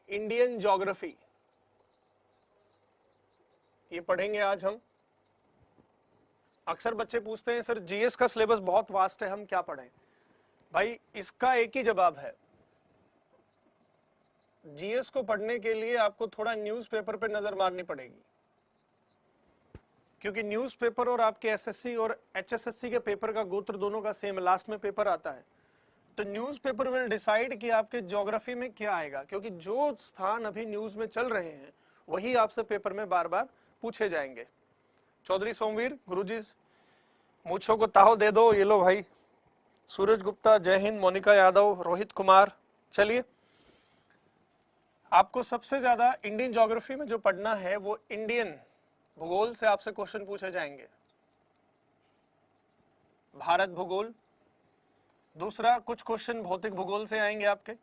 Indian geography, ये पढ़ेंगे आज हम। अक्सर बच्चे पूछते हैं सर जीएस का सिलेबस बहुत वास्ट है, हम क्या पढ़ें? भाई इसका एक ही जवाब है, जीएस को पढ़ने के लिए आपको थोड़ा न्यूज़पेपर पे नजर मारनी पड़ेगी, क्योंकि न्यूज़पेपर और आपके एसएससी और एचएसएससी के पेपर का गोत्र दोनों का सेम, लास्ट में पेपर आता है। तो न्यूज़पेपर विल डिसाइड कि आपके ज्योग्राफी में क्या आएगा, क्योंकि जो स्थान अभी न्यूज में चल रहे हैं वही आपसे पेपर में बार बार पूछे जाएंगे। चौधरी सोमवीर, गुरुजी मूछों को ताव दे दो, ये लो भाई। सूरज गुप्ता, जय हिंद। मोनिका यादव, रोहित कुमार। चलिए, आपको सबसे ज्यादा इंडियन ज्योग्राफी में जो पढ़ना है वो इंडियन भूगोल से आपसे क्वेश्चन पूछे जाएंगे, भारत भूगोल। दूसरा, कुछ क्वेश्चन भौतिक भूगोल से आएंगे आपके,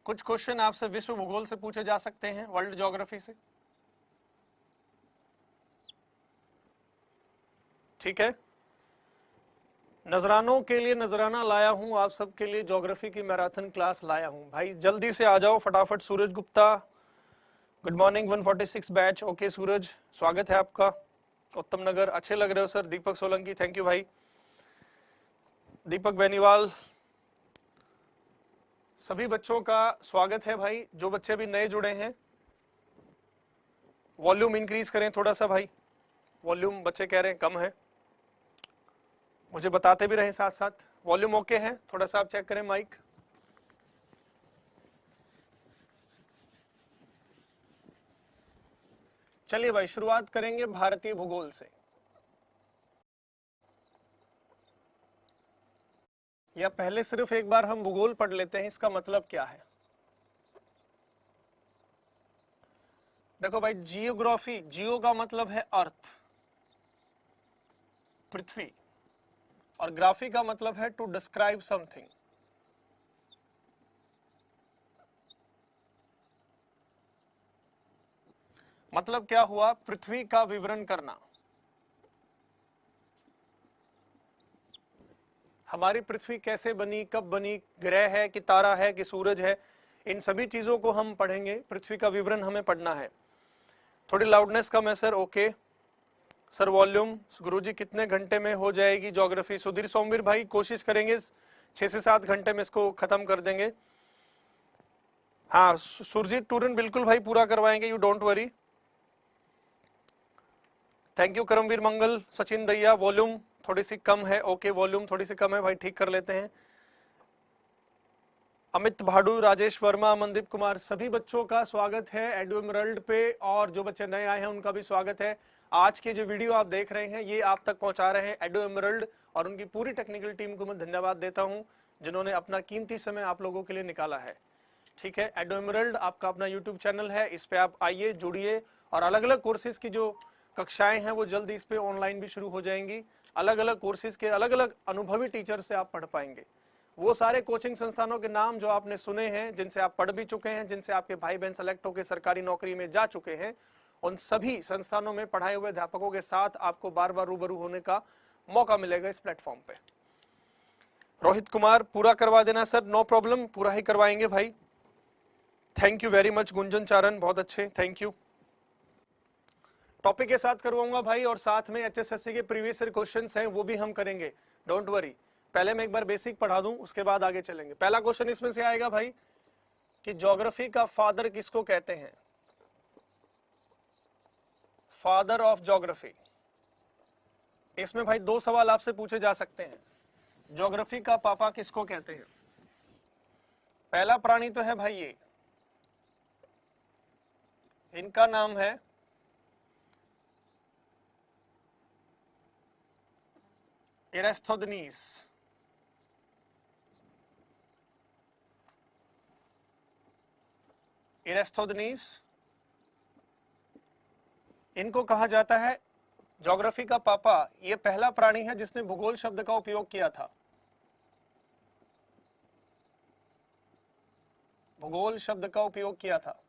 कुछ क्वेश्चन आपसे विश्व भूगोल से पूछे जा सकते हैं, वर्ल्ड ज्योग्राफी से। ठीक है, नजरानों के लिए नजराना लाया हूं, आप सबके लिए ज्योग्राफी की मैराथन क्लास लाया हूं। भाई जल्दी से आ जाओ फटाफट। Suraj Gupta, good morning. 146 batch, okay Suraj, स्वागत है आपका। उत्तम नगर, अच्छे लग रहे हो sir. Deepak Solanki, thank you भाई। दीपक बेनीवाल, सभी बच्चों का स्वागत है भाई। जो बच्चे भी नए जुड़े हैं, वॉल्यूम इंक्रीज करें थोड़ा सा भाई, वॉल्यूम बच्चे कह रहे हैं कम है, मुझे बताते भी रहे साथ साथ। वॉल्यूम ओके है? थोड़ा सा आप चेक करें माइक। चलिए भाई, शुरुआत करेंगे भारतीय भूगोल से। या पहले सिर्फ एक बार हम भूगोल पढ़ लेते हैं, इसका मतलब क्या है। देखो भाई, जियोग्राफी, जियो का मतलब है अर्थ, पृथ्वी, और ग्राफी का मतलब है टू डिस्क्राइब समथिंग। मतलब क्या हुआ? पृथ्वी का विवरण करना। हमारी पृथ्वी कैसे बनी, कब बनी, ग्रह है कि तारा है कि सूरज है, इन सभी चीजों को हम पढ़ेंगे। पृथ्वी का विवरण हमें पढ़ना है। थोड़ी लाउडनेस कम है सर, ओके सर। वॉल्यूम, गुरुजी कितने घंटे में हो जाएगी ज्योग्राफी? सुधीर सोमवीर भाई, कोशिश करेंगे 6 से 7 घंटे में इसको खत्म कर देंगे। हाँ सुरजीत टूरन, बिल्कुल भाई पूरा करवाएंगे, you don't worry. Thank you Karamvir Mangal. Sachin Daiya, volume थोड़ी सी कम है, ओके वॉल्यूम थोड़ी सी कम है भाई, ठीक कर लेते हैं। अमित भाडू, राजेश वर्मा, अमनदीप कुमार, सभी बच्चों का स्वागत है एडू एमरल्ड पे, और जो बच्चे नए आए हैं उनका भी स्वागत है। आज की जो वीडियो आप देख रहे हैं ये आप तक पहुंचा रहे हैं एडू एमरल्ड, और उनकी पूरी टेक्निकल टीम को मैं धन्यवाद देता हूं जिन्होंने अपना कीमती समय आप लोगों के लिए निकाला है। ठीक है, एडू एमरल्ड आपका अपना यूट्यूब चैनल है, इस पे आप आइए, जुड़िए, और अलग अलग कोर्सेज की जो कक्षाएं हैं वो जल्द इस पे ऑनलाइन भी शुरू हो जाएंगी। अलग अलग कोर्सेज के अलग अलग अनुभवी टीचर से आप पढ़ पाएंगे। वो सारे कोचिंग संस्थानों के नाम जो आपने सुने हैं, जिनसे आप पढ़ भी चुके हैं, जिनसे आपके भाई बहन सेलेक्ट होकर सरकारी नौकरी में जा चुके हैं, उन सभी संस्थानों में पढ़ाए हुए अध्यापकों के साथ आपको बार बार रूबरू होने का मौका मिलेगा इस प्लेटफॉर्म पे। रोहित कुमार, पूरा करवा देना सर, नो प्रॉब्लम, पूरा ही करवाएंगे भाई। Thank you very much Gunjan Charan, बहुत अच्छे, थैंक यू। टॉपिक के साथ करवाऊंगा भाई, और साथ में एचएसएससी के प्रीवियस ईयर क्वेश्चंस हैं वो भी हम करेंगे, डोंट वरी। पहले मैं एक बार बेसिक पढ़ा दूं, उसके बाद आगे चलेंगे। पहला क्वेश्चन इसमें से आएगा भाई कि ज्योग्राफी का फादर किसको कहते हैं? Father of geography. इसमें भाई 2 सवाल आपसे पूछे जा सकते हैं। ज्योग्राफी का पापा किसको कहते हैं? पहला प्राणी तो है भाई ये, इनका नाम है एरिस्थोदेनीस। एरिस्थोदेनीस, इनको कहा जाता है ज्योग्राफी का पापा। ये पहला प्राणी है जिसने भूगोल शब्द का उपयोग किया था। भूगोल शब्द का उपयोग किया था।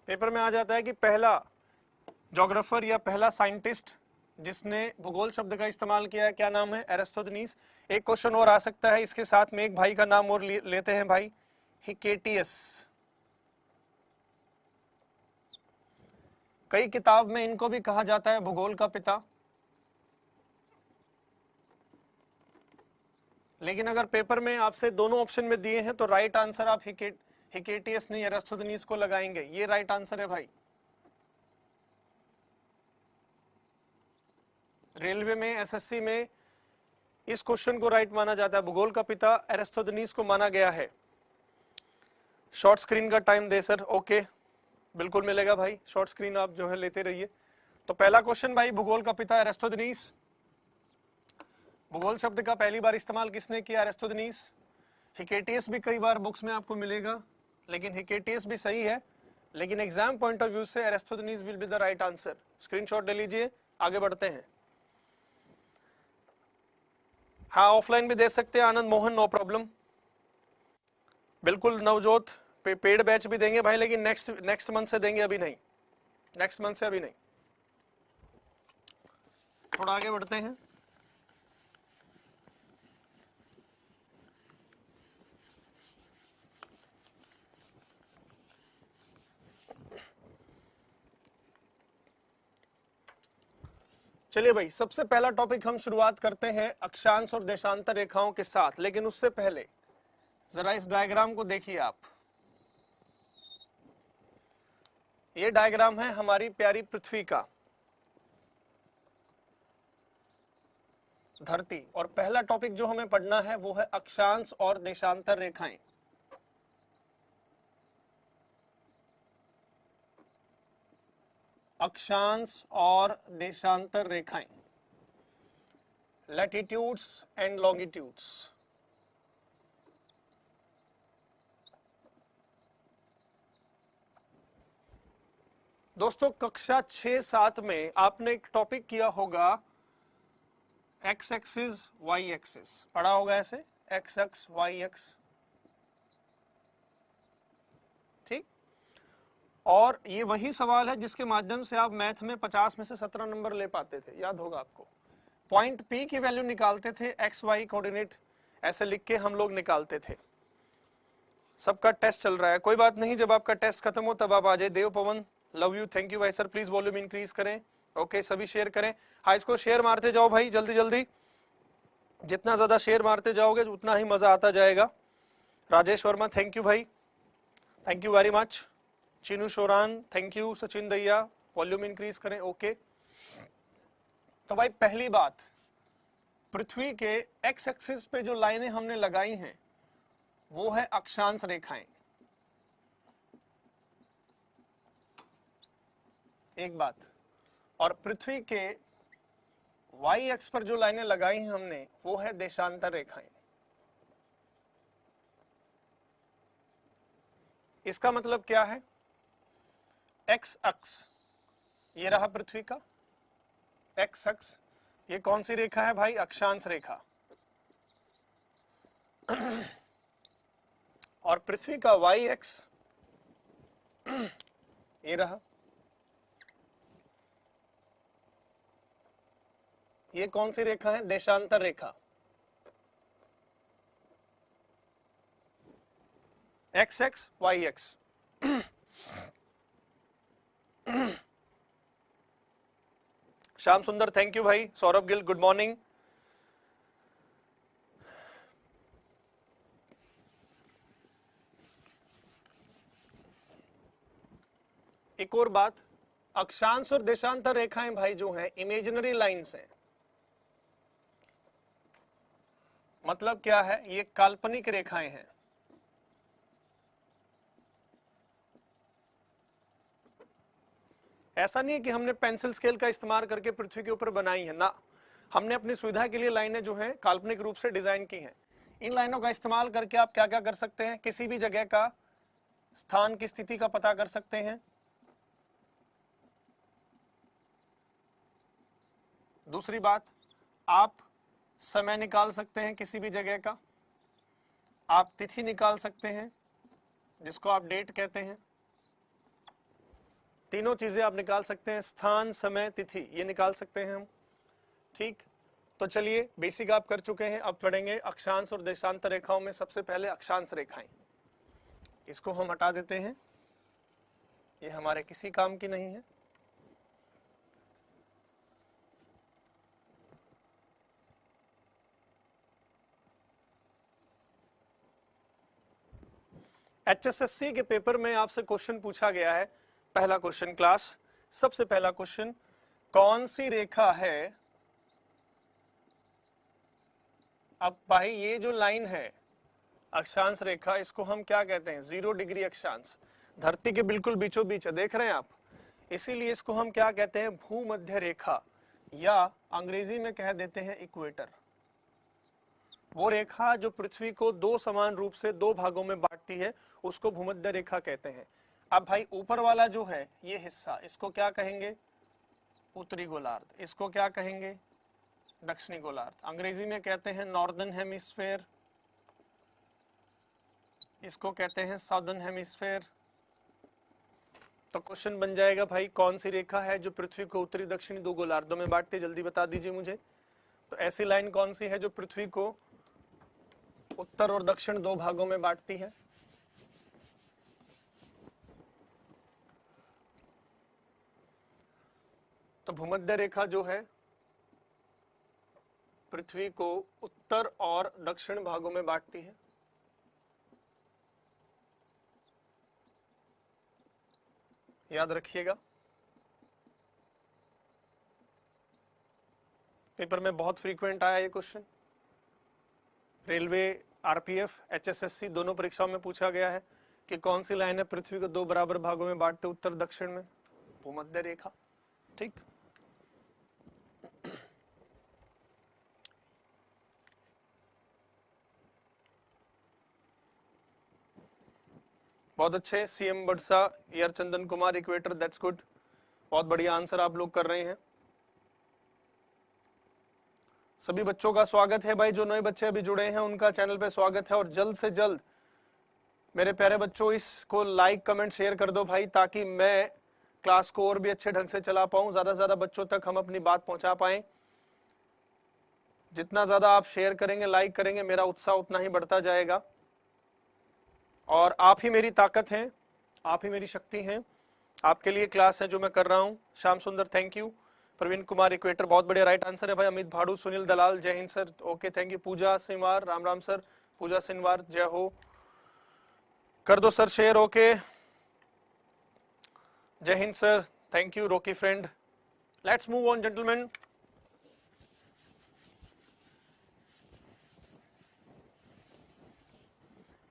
पेपर में आ जाता है कि पहला ज्योग्राफर या पहला साइंटिस्ट जिसने भूगोल शब्द का इस्तेमाल किया है, क्या नाम है? एरिस्टोदेनीस। एक क्वेश्चन और आ सकता है इसके साथ में, एक भाई का नाम और लेते हैं भाई, हिकेटियस। कई किताब में इनको भी कहा जाता है भूगोल का पिता, लेकिन अगर पेपर में आपसे दोनों ऑप्शन में दिए हैं तो राइट आंसर आप हिकेटियस नहीं एरिस्टोदेनीस को लगाएंगे। ये राइट आंसर है भाई। रेलवे में, एसएससी में इस क्वेश्चन को राइट माना जाता है। भूगोल का पिता एरिस्टोदेनीस को माना गया है। शॉर्ट स्क्रीन का टाइम दे सर। ओके, बिल्कुल मिलेगा भाई, शॉर्ट स्क्रीन आप जो है लेते रहिए। तो पहला क्वेश्चन भाई, भूगोल का पिता एरिस्टोदेनीस। भूगोल शब्द का पहली बार इस्तेमाल किसने किया? एरिस्टोदेनीस। हिकेटियस भी कई बार बुक्स में आपको मिलेगा, लेकिन हिकेटियस भी सही है, लेकिन एग्जाम पॉइंट ऑफ व्यू से Eratosthenes will be the right answer. Screenshot ले लीजिए, आगे बढ़ते हैं। हाँ, ऑफलाइन भी दे सकते हैं आनंद मोहन, नो प्रॉब्लम। बिल्कुल नवजोत, पेड बैच भी देंगे भाई, लेकिन नेक्स्ट मंथ से देंगे, अभी नहीं। नेक्स्ट मंथ से अभी नहीं। थोड़ा आगे बढ़ते हैं। चलिए भाई, सबसे पहला टॉपिक हम शुरुआत करते हैं अक्षांश और देशांतर रेखाओं के साथ, लेकिन उससे पहले जरा इस डायग्राम को देखिए आप। ये डायग्राम है हमारी प्यारी पृथ्वी का, धरती, और पहला टॉपिक जो हमें पढ़ना है वो है अक्षांश और देशांतर रेखाएं। अक्षांश और देशांतर रेखाएं, लैटिट्यूड्स एंड लॉन्गिट्यूड्स। दोस्तों, कक्षा 6-7 में आपने एक टॉपिक किया होगा एक्स एक्सिस वाई एक्सिस, पढ़ा होगा ऐसे, एक्स एक्स वाई एक्स, ठीक। और ये वही सवाल है जिसके माध्यम से आप मैथ में 50 में से 17 नंबर ले पाते थे, याद होगा आपको। पॉइंट पी की वैल्यू निकालते थे, एक्स वाई कोऑर्डिनेट ऐसे लिख के हम लोग निकालते थे। सबका टेस्ट चल रहा है, कोई बात नहीं, जब आपका टेस्ट खत्म हो तब आप आ जाए। देव पवन, लव यू, थैंक यू भाई सर, प्लीज वॉल्यूम इंक्रीज करें। ओके, सभी शेयर करें। हाँ, इसको शेयर मारते जाओ भाई, जल्दी जल्दी, जितना ज्यादा शेयर मारते जाओगे उतना ही मजा आता जाएगा। राजेश वर्मा, थैंक यू भाई, thank you very much. Chinu Sheoran, thank you. Sachin Daiya, volume increase करें। ओके, तो भाई पहली बात, पृथ्वी के एक्स एक्सिस पे जो लाइनें हमने लगाई हैं वो है अक्षांश रेखाएं। एक बात, और पृथ्वी के वाई एक्स पर जो लाइनें लगाई हैं हमने वो है देशांतर रेखाएं। इसका मतलब क्या है? एक्स अक्ष ये रहा पृथ्वी का एक्स अक्ष, ये कौन सी रेखा है भाई? अक्षांश रेखा। और पृथ्वी का वाई एक्स ये रहा, ये कौन सी रेखा है? देशांतर रेखा। X X Y X. Shyam Sundar, thank you भाई। Saurabh Gill, good morning. एक और बात, अक्षांश और देशांतर रेखाएं भाई जो हैं इमेजिनरी लाइंस हैं। मतलब क्या है? ये काल्पनिक रेखाएं हैं। ऐसा नहीं है कि हमने पेंसिल स्केल का इस्तेमाल करके पृथ्वी के ऊपर बनाई है ना, हमने अपनी सुविधा के लिए लाइनें जो हैं काल्पनिक रूप से डिजाइन की हैं। इन लाइनों का इस्तेमाल करके आप क्या क्या कर सकते हैं? किसी भी जगह का स्थान की स्थिति का पता कर सकते हैं। दूसरी बात, आप समय निकाल सकते हैं किसी भी जगह का, आप तिथि निकाल सकते हैं जिसको आप डेट कहते हैं। तीनों चीजें आप निकाल सकते हैं, स्थान, समय, तिथि, ये निकाल सकते हैं हम। ठीक, तो चलिए बेसिक आप कर चुके हैं, अब पढ़ेंगे अक्षांश और देशांतर रेखाओं में सबसे पहले अक्षांश रेखाएं। इसको हम हटा देते हैं, ये हमारे किसी काम की नहीं है। HSSC के पेपर में आपसे क्वेश्चन पूछा गया है, पहला क्वेश्चन क्लास, सबसे पहला क्वेश्चन, कौन सी रेखा है, अब भाई ये जो लाइन है अक्षांश रेखा, इसको हम क्या कहते हैं, 0 डिग्री अक्षांश, धरती के बिल्कुल बीचों बीच है, देख रहे हैं आप, इसीलिए इसको हम क्या कहते हैं, भूमध्य रेखा, या अंग्रेजी में कह देते हैं इक्वेटर। वो रेखा जो पृथ्वी को दो समान रूप से दो भागों में बांटती है उसको भूमध्य रेखा कहते हैं। अब भाई ऊपर वाला जो है ये हिस्सा, इसको क्या कहेंगे, उत्तरी गोलार्ध, इसको क्या कहेंगे, दक्षिणी गोलार्ध, अंग्रेजी में कहते हैं नॉर्दर्न हेमिस्फेयर, इसको कहते हैं साउदर्न हेमिस्फेयर। तो क्वेश्चन बन जाएगा भाई कौन सी रेखा है जो पृथ्वी को उत्तरी दक्षिणी दो गोलार्धों में बांटती है, जल्दी बता दीजिए मुझे। तो ऐसी लाइन कौन सी है जो पृथ्वी को उत्तर और दक्षिण दो भागों में बांटती है, तो भूमध्य रेखा जो है पृथ्वी को उत्तर और दक्षिण भागों में बांटती है। याद रखिएगा, पेपर में बहुत फ्रीक्वेंट आया ये क्वेश्चन, रेलवे, आरपीएफ, एचएसएससी दोनों परीक्षाओं में पूछा गया है कि कौन सी लाइन है पृथ्वी को दो बराबर भागों में बांटते उत्तर दक्षिण में, भूमध्य रेखा। ठीक, बहुत अच्छे, सीएम बड़सा, यार Chandan Kumar, equator, that's good, बहुत बढ़िया आंसर आप लोग कर रहे हैं। सभी बच्चों का स्वागत है भाई, जो नए बच्चे अभी जुड़े हैं उनका चैनल पे स्वागत है, और जल्द से जल्द मेरे प्यारे बच्चों इसको लाइक कमेंट शेयर कर दो भाई, ताकि मैं क्लास को और भी अच्छे ढंग से चला पाऊं, ज्यादा से ज्यादा बच्चों तक हम अपनी बात पहुंचा पाएं। जितना ज्यादा आप शेयर करेंगे, लाइक करेंगे, मेरा उत्साह उतना ही बढ़ता जाएगा, और आप ही मेरी ताकत हैं, आप ही मेरी शक्ति हैं। आपके लिए क्लास है जो मैं कर रहा हूं। Shyam Sundar thank you, Praveen Kumar equator बहुत बढ़िया राइट आंसर है भाई, अमित भाड़ू, सुनील दलाल जय हिंद sir, okay thank you, Pooja Sinwar, राम राम सर, पूजा सिनवार जय हो, कर दो सर शेयर, ओके जय हिंद sir, thank you Rocky friend. Let's move on gentleman.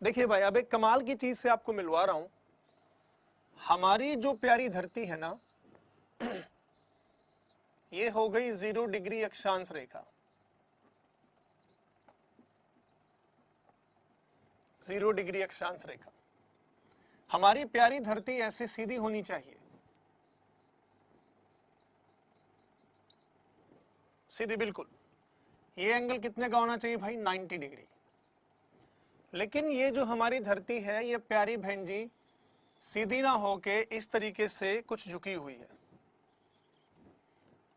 देखिए भाई, अब एक कमाल की चीज से आपको मिलवा रहा हूं, हमारी जो प्यारी धरती है ना, ये हो गई 0 डिग्री अक्षांश रेखा, 0 डिग्री अक्षांश रेखा। हमारी प्यारी धरती ऐसी सीधी होनी चाहिए, सीधी बिल्कुल। ये एंगल कितने का होना चाहिए भाई, 90 डिग्री। लेकिन ये जो हमारी धरती है ये प्यारी बहन जी सीधी ना होके इस तरीके से कुछ झुकी हुई है,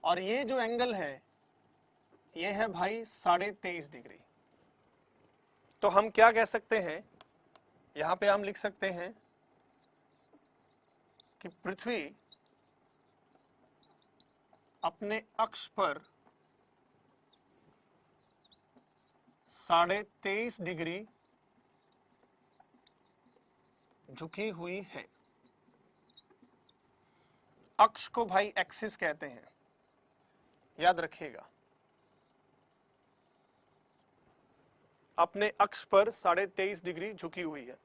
और ये जो एंगल है ये है भाई 23.5 डिग्री। तो हम क्या कह सकते हैं, यहां पे हम लिख सकते हैं कि पृथ्वी अपने अक्ष पर 23.5 डिग्री झुकी हुई है। अक्ष को भाई एक्सिस कहते हैं, याद रखिएगा, अपने अक्ष पर 23.5 डिग्री झुकी हुई है।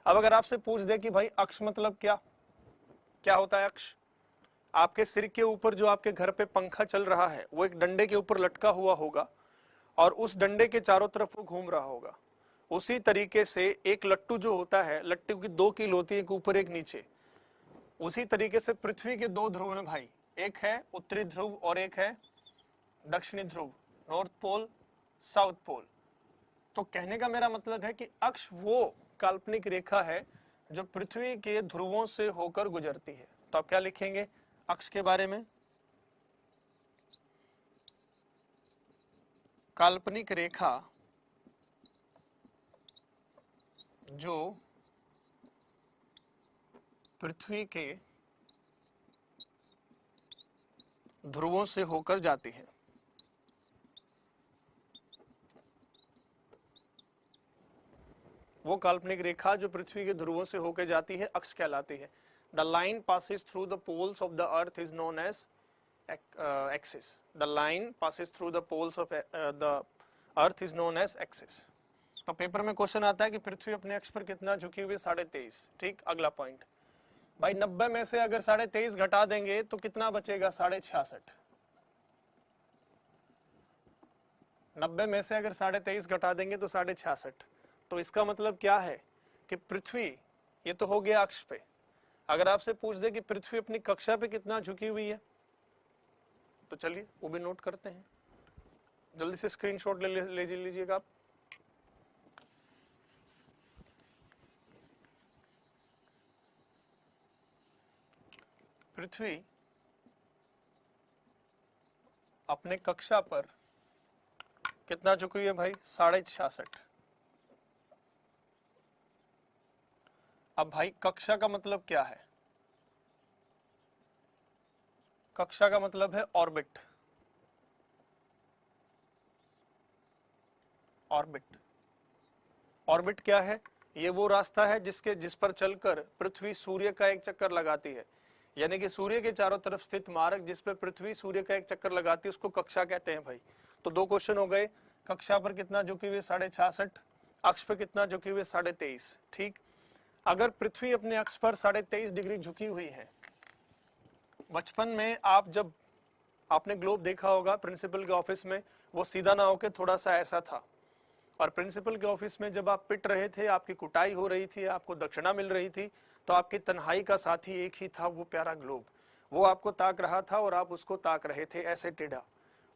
अब अगर आपसे पूछ दे कि भाई अक्ष मतलब क्या, क्या होता है अक्ष, आपके सिर के ऊपर जो आपके घर पे पंखा चल रहा है वो एक डंडे के ऊपर लटका हुआ होगा, और उस डंडे के चारों तरफ वो घूम रहा होगा। उसी तरीके से एक लट्टू जो होता है, लट्टू की 2 कील होती है, एक ऊपर एक नीचे, उसी तरीके से पृथ्वी के 2 ध्रुव हैं भाई, एक है उत्तरी ध्रुव और एक है दक्षिणी ध्रुव, नॉर्थ पोल साउथ पोल। तो कहने का मेरा मतलब है कि अक्ष वो काल्पनिक रेखा है जो पृथ्वी के ध्रुवों से होकर गुजरती है। तो आप क्या लिखेंगे अक्ष के बारे में, काल्पनिक रेखा जो पृथ्वी के ध्रुवों से होकर जाती है। वो काल्पनिक रेखा जो पृथ्वी के ध्रुवों से होकर जाती है अक्ष कहलाती है। The line passes through the poles of the earth is known as axis. The line passes through the poles of the earth is known as axis. तो पेपर में क्वेश्चन आता है कि पृथ्वी अपने अक्ष पर कितना झुकी हुई है? 23.5। ठीक, अगला पॉइंट भाई 90 में से अगर 23.5 घटा देंगे तो कितना बचेगा? 66.5। 90 में से अगर 23.5 घटा देंगे तो 66.5। तो इसका मतलब क्या है कि पृथ्वी, ये तो हो गया अक्ष पे, अगर आपसे पूछ दे कि पृथ्वी अपनी कक्षा पे कितना झुकी हुई है तो चलिए वो भी नोट करते हैं। जल्दी से स्क्रीनशॉट ले लीजिएगा आप। पृथ्वी अपने कक्षा पर कितना झुकी हुई है भाई? 66.5। अब भाई कक्षा का मतलब क्या है? कक्षा का मतलब है ऑर्बिट। ऑर्बिट, ऑर्बिट क्या है? ये वो रास्ता है जिस पर चलकर पृथ्वी सूर्य का एक चक्कर लगाती है। यानी कि सूर्य के चारों तरफ स्थित मार्ग जिस पर पृथ्वी सूर्य का एक चक्कर लगाती है उसको कक्षा कहते हैं भाई। तो दो क्वेश्चन हो गए। कक्षा पर कितना झुकी हुई? 66.5। अक्ष पर कितना झुकी हुई? 23.5। ठीक, अगर पृथ्वी अपने अक्ष पर 23.5 डिग्री झुकी हुई है, बचपन में आप जब आपने ग्लोब देखा होगा प्रिंसिपल के ऑफिस में, वो सीधा ना होकर थोड़ा सा ऐसा था, और प्रिंसिपल के ऑफिस में जब आप पिट रहे थे, आपकी कुटाई हो रही थी, आपको दक्षिणा मिल रही थी, तो आपकी तन्हाई का साथी एक ही था, वो प्यारा ग्लोब। वो आपको ताक रहा था और आप उसको ताक रहे थे ऐसे टेढ़ा।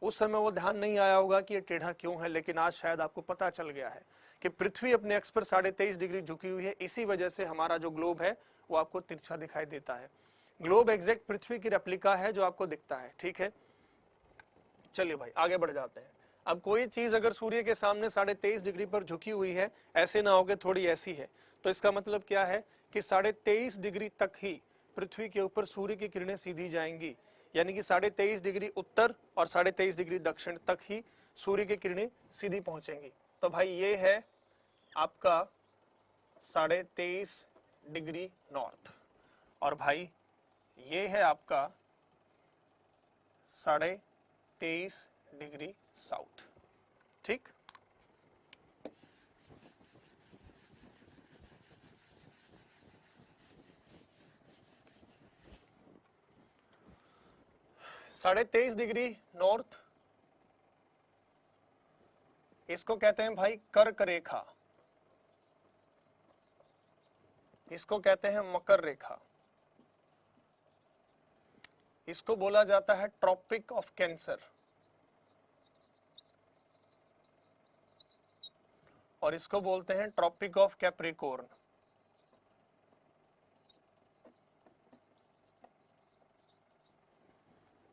उस समय वो ध्यान नहीं आया होगा कि ये टेढ़ा क्यों है, लेकिन आज शायद आपको पता चल गया है कि पृथ्वी अपने अक्ष पर 23.5 डिग्री झुकी हुई है। इसी वजह से हमारा जो ग्लोब है वो आपको तिरछा दिखाई देता है। ग्लोब एग्जैक्ट पृथ्वी की रेप्लिका है जो आपको दिखता है। ठीक है, चलिए भाई आगे बढ़ जाते हैं। अब कोई चीज अगर सूर्य के सामने 23.5 डिग्री पर झुकी हुई है, ऐसे ना होके थोड़ी ऐसी है, तो इसका मतलब क्या है कि 23.5 डिग्री तक ही पृथ्वी के ऊपर सूर्य की किरणें सीधी जाएंगी। यानी कि 23.5 डिग्री उत्तर और 23.5 डिग्री दक्षिण तक ही सूर्य की किरणें सीधी पहुंचेंगी। तो भाई ये है आपका 23.5 डिग्री नॉर्थ, और भाई ये है आपका 23.5 डिग्री साउथ। ठीक, साढ़े 23 डिग्री नॉर्थ, इसको कहते हैं भाई कर्क रेखा, इसको कहते हैं मकर रेखा, इसको बोला जाता है ट्रॉपिक ऑफ कैंसर, और इसको बोलते हैं ट्रॉपिक ऑफ कैप्रिकॉर्न।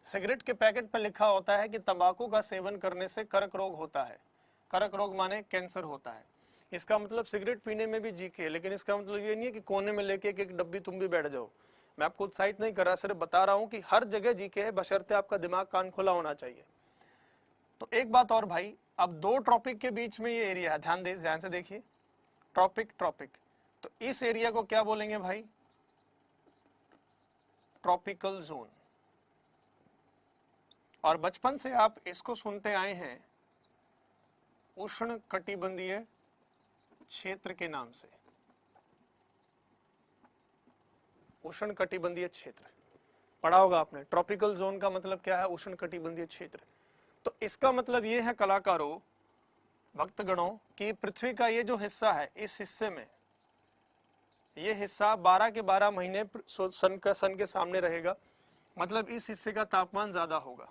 सिगरेट के पैकेट पर लिखा होता है कि तंबाकू का सेवन करने से कर्क रोग होता है। कर्क रोग माने कैंसर होता है। इसका मतलब सिगरेट पीने में भी जीके, लेकिन इसका मतलब ये नहीं है कि कोने में लेके एक डब्बी तुम भी बैठ जाओ। मैं आपको उत्साहित नहीं कर रहा, सिर्फ बता रहा हूं कि हर जगह जीके है, बशर्ते आपका दिमाग कान खुला होना चाहिए। तो एक बात और भाई, अब दो ट्रॉपिक के बीच में ये एरिया, ध्यान से देखिए, ट्रॉपिक ट्रॉपिक, तो इस एरिया को क्या बोलेंगे भाई? Tropical zone. और बचपन से आप इसको सुनते आए हैं उष्ण कटिबंधीय क्षेत्र के नाम से। उष्ण कटिबंधीय क्षेत्र पढ़ा होगा आपने। ट्रॉपिकल जोन का मतलब क्या है? उष्ण कटिबंधीय क्षेत्र। तो इसका मतलब ये है कलाकारों, भक्तगणों, कि पृथ्वी का ये जो हिस्सा है, इस हिस्से में ये हिस्सा 12 के 12 महीने सन के सामने रहेगा। मतलब इस हिस्से का तापमान ज्यादा होगा,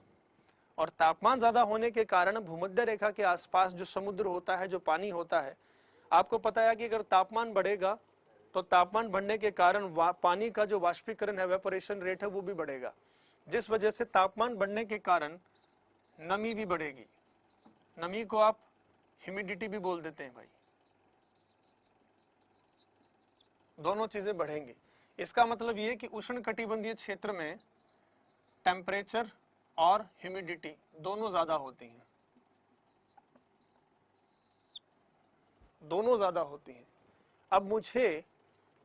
और तापमान ज्यादा होने के कारण भूमध्य रेखा के आसपास जो समुद्र होता है, जो पानी होता है, आपको पता है कि अगर तापमान बढ़ेगा तो तापमान बढ़ने के कारण पानी का जो वाष्पीकरण है, एवेपोरेशन रेट है, वो भी बढ़ेगा, जिस वजह से तापमान बढ़ने के कारण नमी भी बढ़ेगी। नमी को आप ह्यूमिडिटी भी बोल देते हैं भाई, दोनों चीजें बढ़ेंगी। इसका मतलब ये कि उष्णकटिबंधीय क्षेत्र में टेम्परेचर और ह्यूमिडिटी दोनों ज्यादा होती हैं, दोनों ज्यादा होती हैं। अब मुझे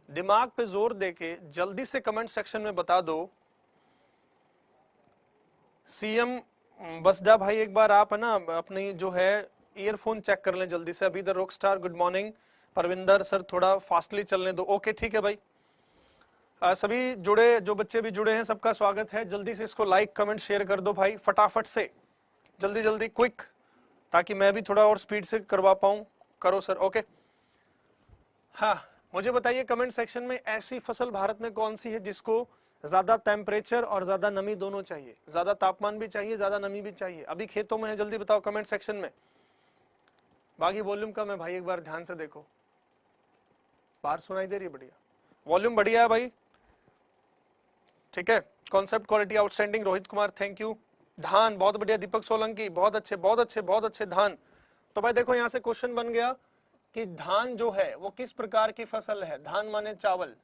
दिमाग पे जोर देके जल्दी से कमेंट सेक्शन में बता दो, सीएम बसदा भाई एक बार आप है ना अपनी जो है ईयरफोन चेक कर लें जल्दी से। अभी the rock star good morning, Parvinder sir थोड़ा फास्टली चलने दो। ओके ठीक है भाई। सभी जुड़े, जो बच्चे भी जुड़े हैं सबका स्वागत है। जल्दी से इसको लाइक कमेंट शेयर कर दो भाई, फटाफट से, जल्दी जल्दी क्विक, ताकि मैं भी थोड़ा और स्पीड से करवा पाऊं। करो सर। ओके हाँ, मुझे बताइए कमेंट सेक्शन में ऐसी फसल भारत में कौन सी है जिसको ज्यादा टेम्परेचर और ज्यादा नमी दोनों चाहिए, ज्यादा तापमान भी चाहिए ज्यादा नमी भी चाहिए। अभी खेतों में है, जल्दी बताओ कमेंट सेक्शन में। बाकी वॉल्यूम कम है भाई, एक बार ध्यान से देखो। बाहर सुनाई दे रही है? बढ़िया, वॉल्यूम बढ़िया है भाई, ठीक है। Concept quality outstanding, Rohit Kumar thank you. धान बहुत बढ़िया, दीपक सोलंकी बहुत अच्छे बहुत अच्छे बहुत अच्छे। धान, तो भाई देखो यहां से क्वेश्चन बन गया कि धान जो है वो किस प्रकार की फसल है। धान माने चावल।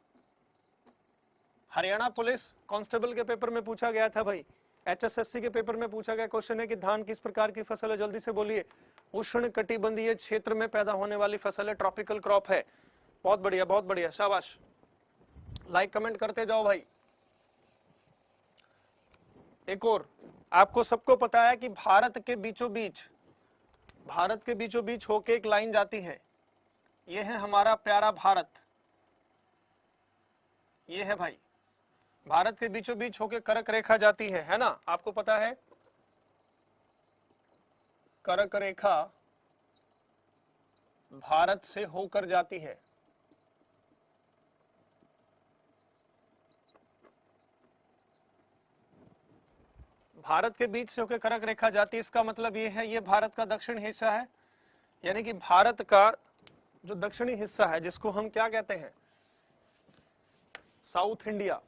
हरियाणा पुलिस कांस्टेबल के पेपर में पूछा गया था भाई, एचएसएससी के पेपर में पूछा गया क्वेश्चन है कि धान किस प्रकार की फसल है। जल्दी से बोलिए। उष्ण कटिबंधीय क्षेत्र में पैदा होने वाली फसल है, ट्रॉपिकल क्रॉप है। बहुत बढ़िया बहुत बढ़िया, शाबाश। लाइक कमेंट करते जाओ भाई। एक और, आपको सबको पता है कि भारत के बीचों बीच होके एक लाइन जाती है, ये है हमारा प्यारा भारत। ये है भाई, भारत के बीचों बीच होके कर्क रेखा जाती है ना, आपको पता है कर्क रेखा भारत से होकर जाती है। भारत के बीच से होकर कर्क रेखा जाती है, इसका मतलब ये है ये भारत का दक्षिण हिस्सा है, यानी कि भारत का जो दक्षिणी हिस्सा है जिसको हम क्या कहते हैं, साउथ इंडिया।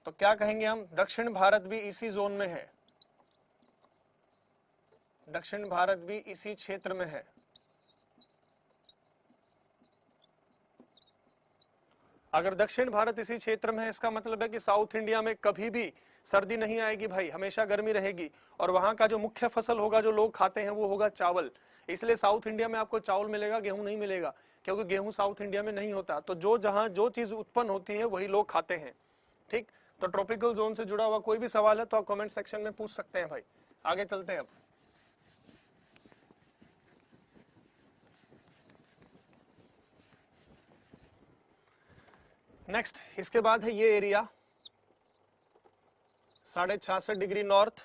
तो क्या कहेंगे हम, दक्षिण भारत भी इसी जोन में है, दक्षिण भारत भी इसी क्षेत्र में है। अगर दक्षिण भारत इसी क्षेत्र में है, इसका मतलब है कि साउथ इंडिया में कभी भी सर्दी नहीं आएगी भाई, हमेशा गर्मी रहेगी। और वहां का जो मुख्य फसल होगा, जो लोग खाते हैं, वो होगा चावल। इसलिए साउथ इंडिया में आपको चावल मिलेगा, गेहूं नहीं मिलेगा, क्योंकि गेहूं साउथ इंडिया में नहीं होता। तो जो जहां जो चीज उत्पन्न होती है वही लोग खाते हैं, ठीक। तो ट्रॉपिकल जोन से जुड़ा हुआ कोई भी सवाल है तो आप कमेंट सेक्शन में पूछ सकते हैं भाई। आगे चलते हैं अब। नेक्स्ट, इसके बाद है ये area 66.5 degree north,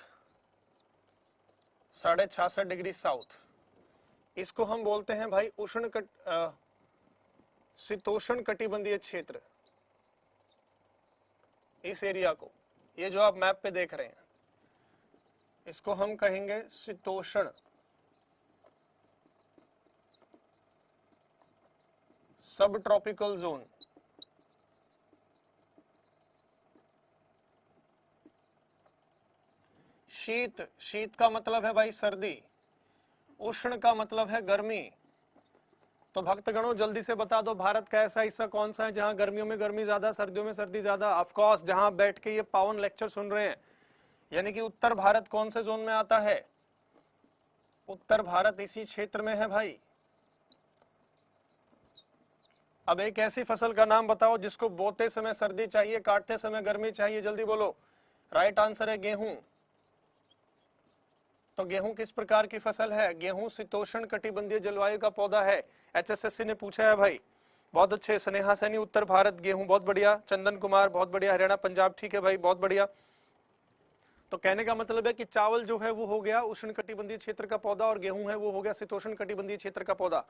66.5 degree south. इसको हम बोलते हैं भाई शीतोष्ण कटिबंधीय क्षेत्र। इस एरिया को, ये जो आप मैप पे देख रहे हैं, इसको हम कहेंगे शीतोष्ण सब ट्रॉपिकल जोन। शीत का मतलब है भाई सर्दी, उष्ण का मतलब है गर्मी। तो भक्तगणों जल्दी से बता दो, भारत का ऐसा हिस्सा कौन सा है जहां गर्मियों में गर्मी ज्यादा, सर्दियों में सर्दी ज्यादा। ऑफ कोर्स जहां बैठ के ये पावन लेक्चर सुन रहे हैं, यानी कि उत्तर भारत कौन से जोन में आता है, उत्तर भारत इसी क्षेत्र में है भाई। अब एक ऐसी फसल का नाम बताओ जिसको बोते समय सर्दी चाहिए, काटते समय गर्मी चाहिए, जल्दी बोलो। राइट आंसर है गेहूं। तो गेहूं किस प्रकार की फसल है, गेहूं शीतोष्ण कटिबंधीय जलवायु का पौधा है। एचएसएससी ने पूछा है भाई, बहुत अच्छे। स्नेहा सैनी उत्तर भारत गेहूं, बहुत बढ़िया। चंदन कुमार बहुत बढ़िया, हरियाणा पंजाब, ठीक है भाई, बहुत बढ़िया। तो कहने का मतलब है कि चावल जो है वो हो गया उष्ण कटिबंधीय क्षेत्र का पौधा, और गेहूं है वो हो गया शीतोष्ण कटिबंधीय क्षेत्र का पौधा।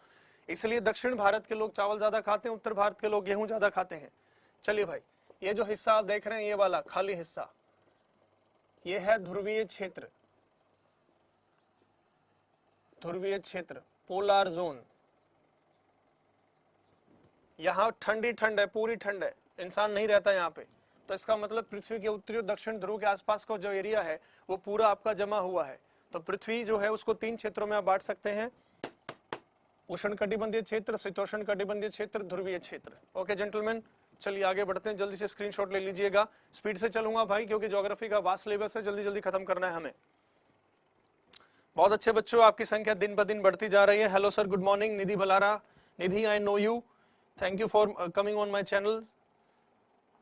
इसलिए दक्षिण भारत के लोग चावल ज्यादा खाते हैं, उत्तर भारत के लोग गेहूं ज्यादा खाते हैं। चलिए भाई, ये जो हिस्सा आप देख रहे हैं, ये वाला खाली हिस्सा, ये है ध्रुवीय क्षेत्र। ध्रुवीय क्षेत्र, पोलार जोन। यहाँ ठंडी ठंड है, पूरी ठंड है, इंसान नहीं रहता यहाँ पे। तो इसका मतलब पृथ्वी के उत्तरी और दक्षिण ध्रुव के आसपास का जो एरिया है वो पूरा आपका जमा हुआ है। तो पृथ्वी जो है उसको 3 क्षेत्रों में आप बांट सकते हैं, उष्णकटिबंधीय क्षेत्र, शीतोष्णकटिबंधीय क्षेत्र, ध्रुवीय क्षेत्र। ओके जेंटलमैन, चलिए आगे बढ़ते हैं, जल्दी से स्क्रीनशॉट ले लीजिएगा। स्पीड से चलूंगा भाई क्योंकि ज्योग्राफी का वास्ट सिलेबस है, जल्दी जल्दी खत्म करना है हमें। बहुत अच्छे बच्चों, आपकी संख्या दिन ब दिन बढ़ती जा रही है। Hello sir, good morning. Nidhi Bhalara, Nidhi I know you, thank you for coming on my channel.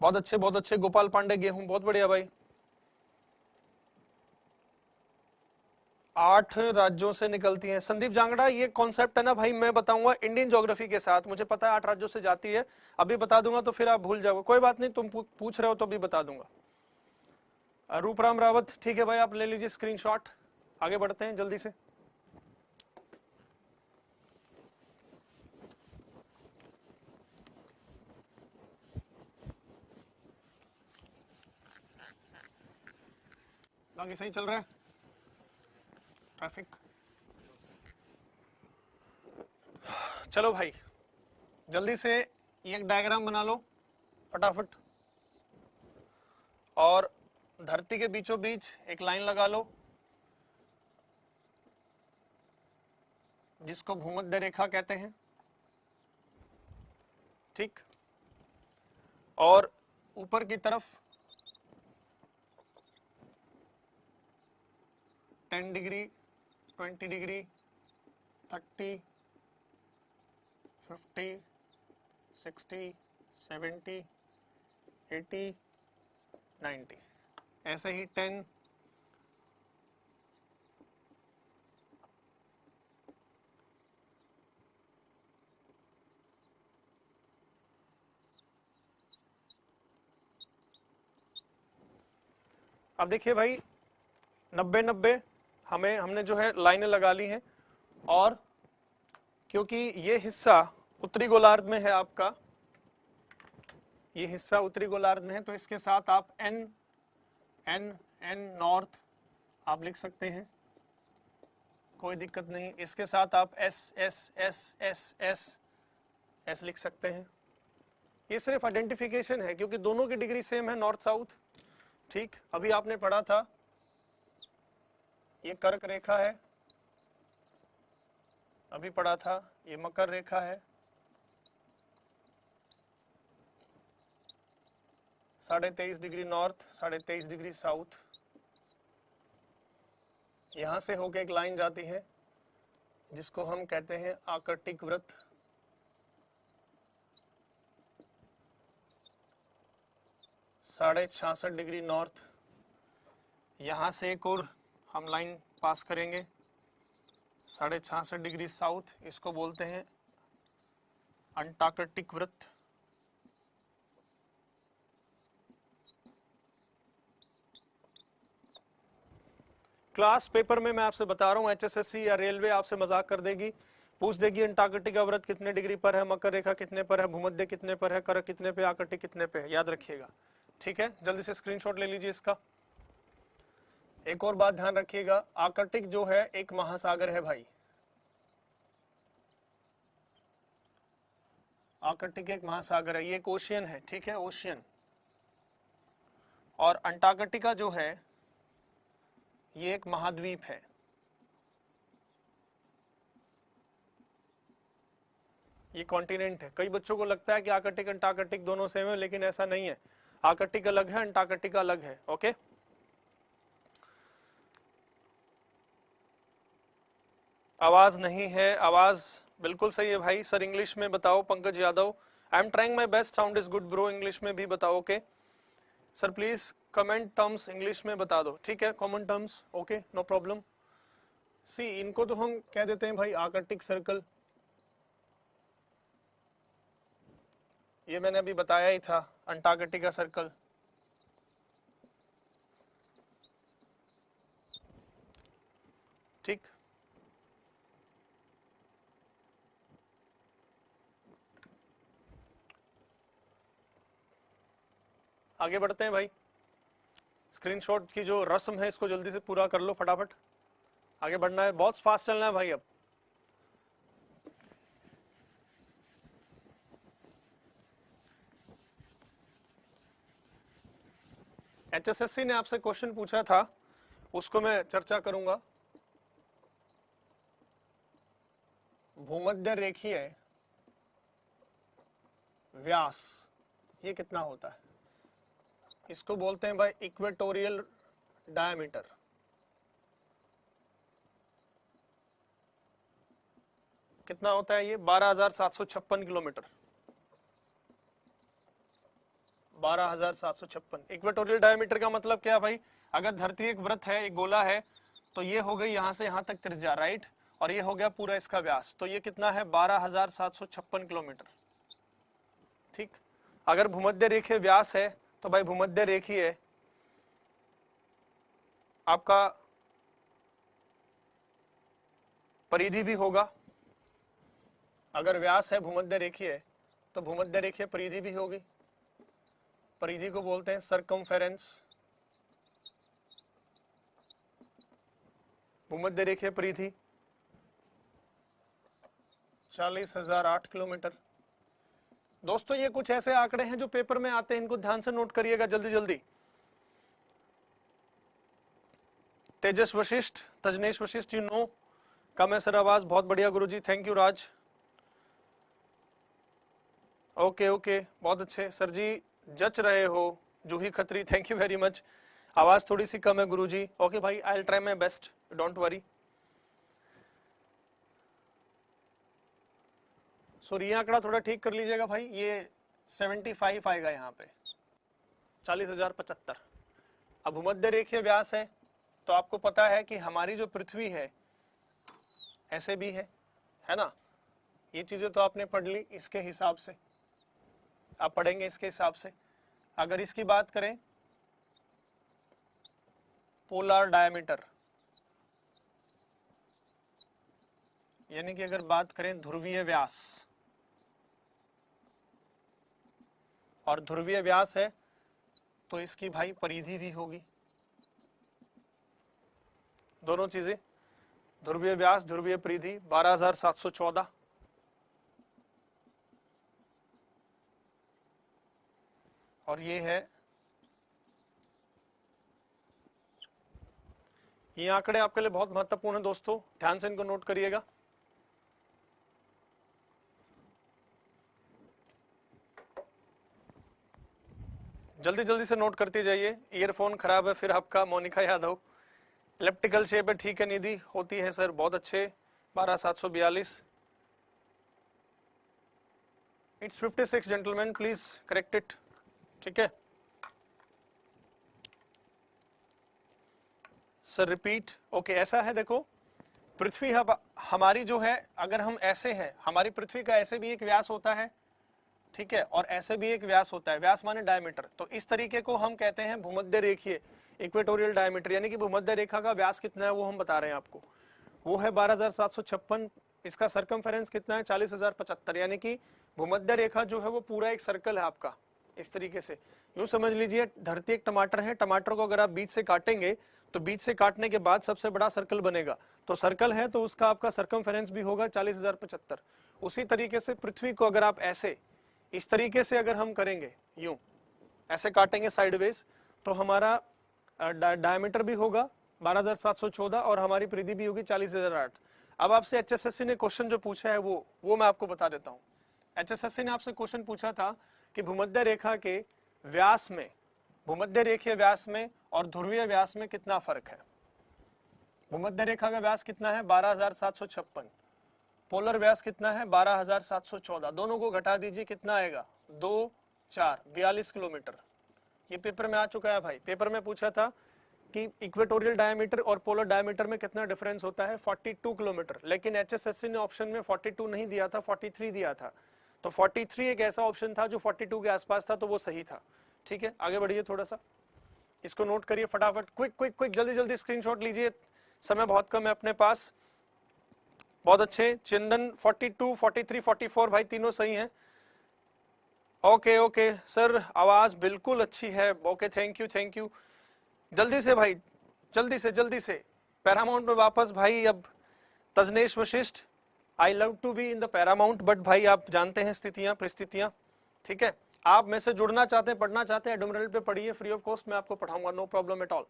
बहुत अच्छे बहुत अच्छे। गोपाल पांडे गेहूं, बहुत बढ़िया भाई। 8 राज्यों से निकलती हैं। संदीप जांगड़ा, ये कॉन्सेप्ट है ना भाई, मैं बताऊंगा इंडियन ज्योग्राफी के साथ, मुझे पता है 8 राज्यों से जाती है, अभी बता दूंगा तो फिर आप भूल जाओगे। कोई बात नहीं, तुम पूछ रहे हो तो भी बता दूंगा। रूपराम रावत, ठीक है भाई, आप ले लीजिए स्क्रीनशॉट। आगे बढ़ते हैं जल्दी से। बाकी सही चल रहा है ट्रैफिक? चलो भाई जल्दी से एक डायग्राम बना लो फटाफट, और धरती के बीचों बीच एक लाइन लगा लो जिसको भूमध्य रेखा कहते हैं, ठीक। और ऊपर की तरफ 10 डिग्री, 20 डिग्री, 30, 50, 60, 70, 80, 90, ऐसे ही 10, अब देखिए भाई 90-90 हमने जो है लाइनें लगा ली हैं, और क्योंकि ये हिस्सा उत्तरी गोलार्ध में है आपका, ये हिस्सा उत्तरी गोलार्ध में है, तो इसके साथ आप एन नॉर्थ आप लिख सकते हैं, कोई दिक्कत नहीं। इसके साथ आप S S S S S S लिख सकते हैं। ये सिर्फ आइडेंटिफिकेशन है क्योंकि दोनों की डिग्री सेम है, नॉर्थ साउथ, ठीक। अभी आपने पढ़ा था ये कर्क रेखा है, अभी पढ़ा था ये मकर रेखा है, 23.5 डिग्री नॉर्थ, 23.5 डिग्री साउथ। यहां से होके एक लाइन जाती है जिसको हम कहते हैं आकर्टिक वृत्त, 66.5 डिग्री नॉर्थ। यहां से एक और हम लाइन पास करेंगे 66.5 डिग्री साउथ, इसको बोलते हैं अंटार्कटिक वृत्त। क्लास पेपर में मैं आपसे बता रहा हूँ, एचएसएससी या रेलवे आपसे मजाक कर देगी, पूछ देगी अंटार्कटिका वृत्त कितने डिग्री पर है, मकर रेखा कितने पर है, भूमध्य कितने पर है, कर्क कितने पे, आर्कटिक कितने पे है, याद रखिएगा, ठीक है। जल्दी से स्क्रीनशॉट ले लीजिए इसका। एक और बात ध्यान रखिएगा, आर्कटिक जो है एक महासागर है भाई, आर्कटिक एक महासागर है, ये एक ओशियन है, ठीक है, ओशियन। और अंटार्कटिका जो है ये एक महाद्वीप है। ये कॉन्टिनेंट है। कई बच्चों को लगता है कि आर्कटिक अंटार्कटिक दोनों सेम है, लेकिन ऐसा नहीं है, आर्कटिक अलग है, अंटार्कटिका अलग है। ओके, आवाज नहीं है, आवाज बिल्कुल सही है भाई। सर इंग्लिश में बताओ, Pankaj Yadav, I am trying my best, sound is good bro, English में भी बताओ। Okay sir, please comment terms English में बता दो, ठीक है, common terms, okay no problem. See इनको तो हम कह देते हैं भाई आर्कटिक सर्कल, ये मैंने अभी बताया ही था, अंटार्कटिका सर्कल, ठीक। आगे बढ़ते हैं भाई, स्क्रीनशॉट की जो रस्म है इसको जल्दी से पूरा कर लो फटाफट, आगे बढ़ना है, बहुत फास्ट चलना है भाई। अब एचएसएससी ने आपसे क्वेश्चन पूछा था, उसको मैं चर्चा करूंगा, भूमध्य रेखीय व्यास ये कितना होता है? इसको बोलते हैं भाई इक्वेटोरियल डायमीटर। कितना होता है ये? 12,756 किलोमीटर। 12,756। इक्वेटोरियल डायमीटर का मतलब क्या है भाई? अगर धरती एक वृत्त है, एक गोला है, तो ये हो गई यहां से यहां तक त्रिज्या, राइट, और ये हो गया पूरा इसका व्यास, तो ये कितना है? 12,756 किलोमीटर। ठीक। अगर भूमध्य रेखीय व्यास है तो भाई भूमध्य रेखीय आपका परिधि भी होगा। अगर व्यास है भूमध्य रेखीय तो भूमध्य रेखीय परिधि भी होगी। परिधि को बोलते हैं सरकमफेरेंस। भूमध्य रेखीय परिधि 40,008 किलोमीटर। दोस्तों ये कुछ ऐसे आंकड़े हैं जो पेपर में आते हैं, इनको ध्यान से नोट करिएगा जल्दी जल्दी। तेजस वशिष्ठ, तजनेश वशिष्ठ, यू नो कम है सर आवाज, बहुत बढ़िया गुरुजी, thank you Raj. Okay okay, बहुत अच्छे सर जी, जच रहे हो। Juhi Khatri, thank you very much. आवाज थोड़ी सी कम है गुरुजी। ओके भाई, I will try my best, don't worry. So ये आंकड़ा थोड़ा ठीक कर लीजिएगा भाई, ये 75 आएगा यहाँ पे, 40,075। अब भूमध्य रेखीय व्यास है तो आपको पता है कि हमारी जो पृथ्वी है ऐसे भी है ना? ये चीजें तो आपने पढ़ ली, इसके हिसाब से आप पढ़ेंगे, इसके हिसाब से। अगर इसकी बात करें पोलर डायमीटर, यानी कि अगर बात करें ध्रुवीय व्यास, और ध्रुवीय व्यास है तो इसकी भाई परिधि भी होगी। दोनों चीजें, ध्रुवीय व्यास, ध्रुवीय परिधि 12,714। और ये है, ये आंकड़े आपके लिए बहुत महत्वपूर्ण है दोस्तों, ध्यान से इनको नोट करिएगा। जल्दी जल्दी से नोट करते जाइए। ईयरफोन खराब है फिर आपका, मोनिका यादव। इलेप्टिकल शेप है, ठीक है निधि, होती है सर, बहुत अच्छे। 12,742। It's 56 gentleman, please correct it. ठीक है सर, रिपीट। ओके, ऐसा है देखो, पृथ्वी हमारी जो है, अगर हम ऐसे हैं, हमारी पृथ्वी का ऐसे भी एक व्यास होता है, ठीक है, और ऐसे भी एक व्यास होता है, व्यास माने डायमीटर। तो इस तरीके को हम कहते हैं भूमध्य रेखीय, इक्वेटोरियल डायमीटर, यानी कि भूमध्य रेखा का व्यास कितना है वो हम बता रहे हैं आपको। वो है 12,756। इसका सरकमफेरेंस कितना है? 40,075। यानी कि भूमध्य रेखा जो है वो पूरा एक सर्कल है आपका। इस तरीके से यूं समझ लीजिए, धरती एक टमाटर है, टमाटर को अगर आप बीच से काटेंगे तो बीच से काटने के बाद सबसे बड़ा सर्कल बनेगा, तो सर्कल है तो उसका आपका सरकमफेरेंस भी होगा 40,075। उसी तरीके से पृथ्वी को अगर आप ऐसे इस तरीके से अगर हम करेंगे, यूं ऐसे काटेंगे साइडवेज, तो हमारा डायमीटर भी होगा 12,714 और हमारी परिधि भी होगी 40,008। अब आपसे एचएसएससी ने क्वेश्चन जो पूछा है वो मैं आपको बता देता हूं। एचएसएससी ने आपसे क्वेश्चन पूछा था कि भूमध्य रेखा के व्यास में, भूमध्य रेखीय व्यास में और ध्रुवीय व्यास में कितना फर्क है? भूमध्य रेखा का व्यास कितना है? 12,756। पोलर व्यास कितना है? 12,714। दोनों को घटा दीजिए, कितना आएगा? 2, 4, 42 किलोमीटर। ये पेपर में आ चुका है भाई। पेपर में पूछा था कि इक्वेटोरियल डायमीटर और पोलर डायमीटर में कितना डिफरेंस होता है? 42 किलोमीटर। लेकिन एचएसएससी ने ऑप्शन में 42 नहीं दिया था, 43 दिया था। तो 43 एक ऐसा ऑप्शन था जो 42 के आसपास था, तो वो सही था। ठीक है, आगे बढ़िए थोड़ा सा, इसको नोट करिए फटाफट, क्विक क्विक क्विक, जल्दी जल्दी स्क्रीनशॉट लीजिए, समय बहुत कम है अपने पास। बहुत अच्छे चंदन, 42, 43, 44 भाई तीनों सही हैं। ओके ओके सर, आवाज बिल्कुल अच्छी है। Okay, thank you thank you. जल्दी से भाई, जल्दी से पैरामाउंट में वापस भाई। अब Tajnesh Vashishtha, I love to be in the paramount, but भाई आप जानते हैं स्थितियां परिस्थितियां, ठीक है। आप में से जुड़ना चाहते हैं, पढ़ना चाहते हैं, एडमिरल पे पढ़िए, फ्री ऑफ कॉस्ट मैं आपको पढ़ाऊंगा, नो प्रॉब्लम एट ऑल।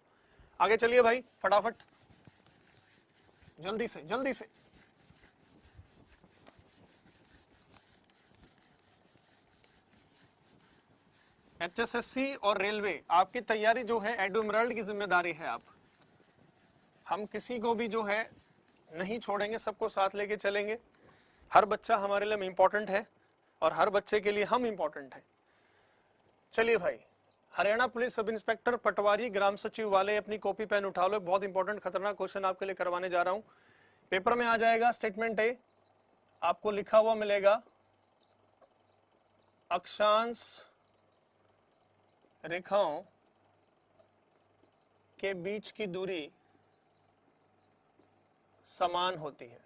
आगे चलिए भाई फटाफट, जल्दी से। HSSC और रेलवे आपकी तैयारी जो है एडुमरल्ड की जिम्मेदारी है। आप हम किसी को भी जो है नहीं छोड़ेंगे, सबको साथ लेके चलेंगे। हर बच्चा हमारे लिए इम्पोर्टेंट है और हर बच्चे के लिए हम इम्पोर्टेंट हैं। चलिए भाई, हरियाणा पुलिस सब इंस्पेक्टर पटवारी ग्राम सचिव वाले अपनी कॉपी पेन उठा लो। बहुत इंपॉर्टेंट खतरनाक क्वेश्चन आपके लिए करवाने जा रहा हूं। पेपर में आ जाएगा स्टेटमेंट ए, आपको लिखा हुआ मिलेगा अक्षांश रेखाओं के बीच की दूरी समान होती है।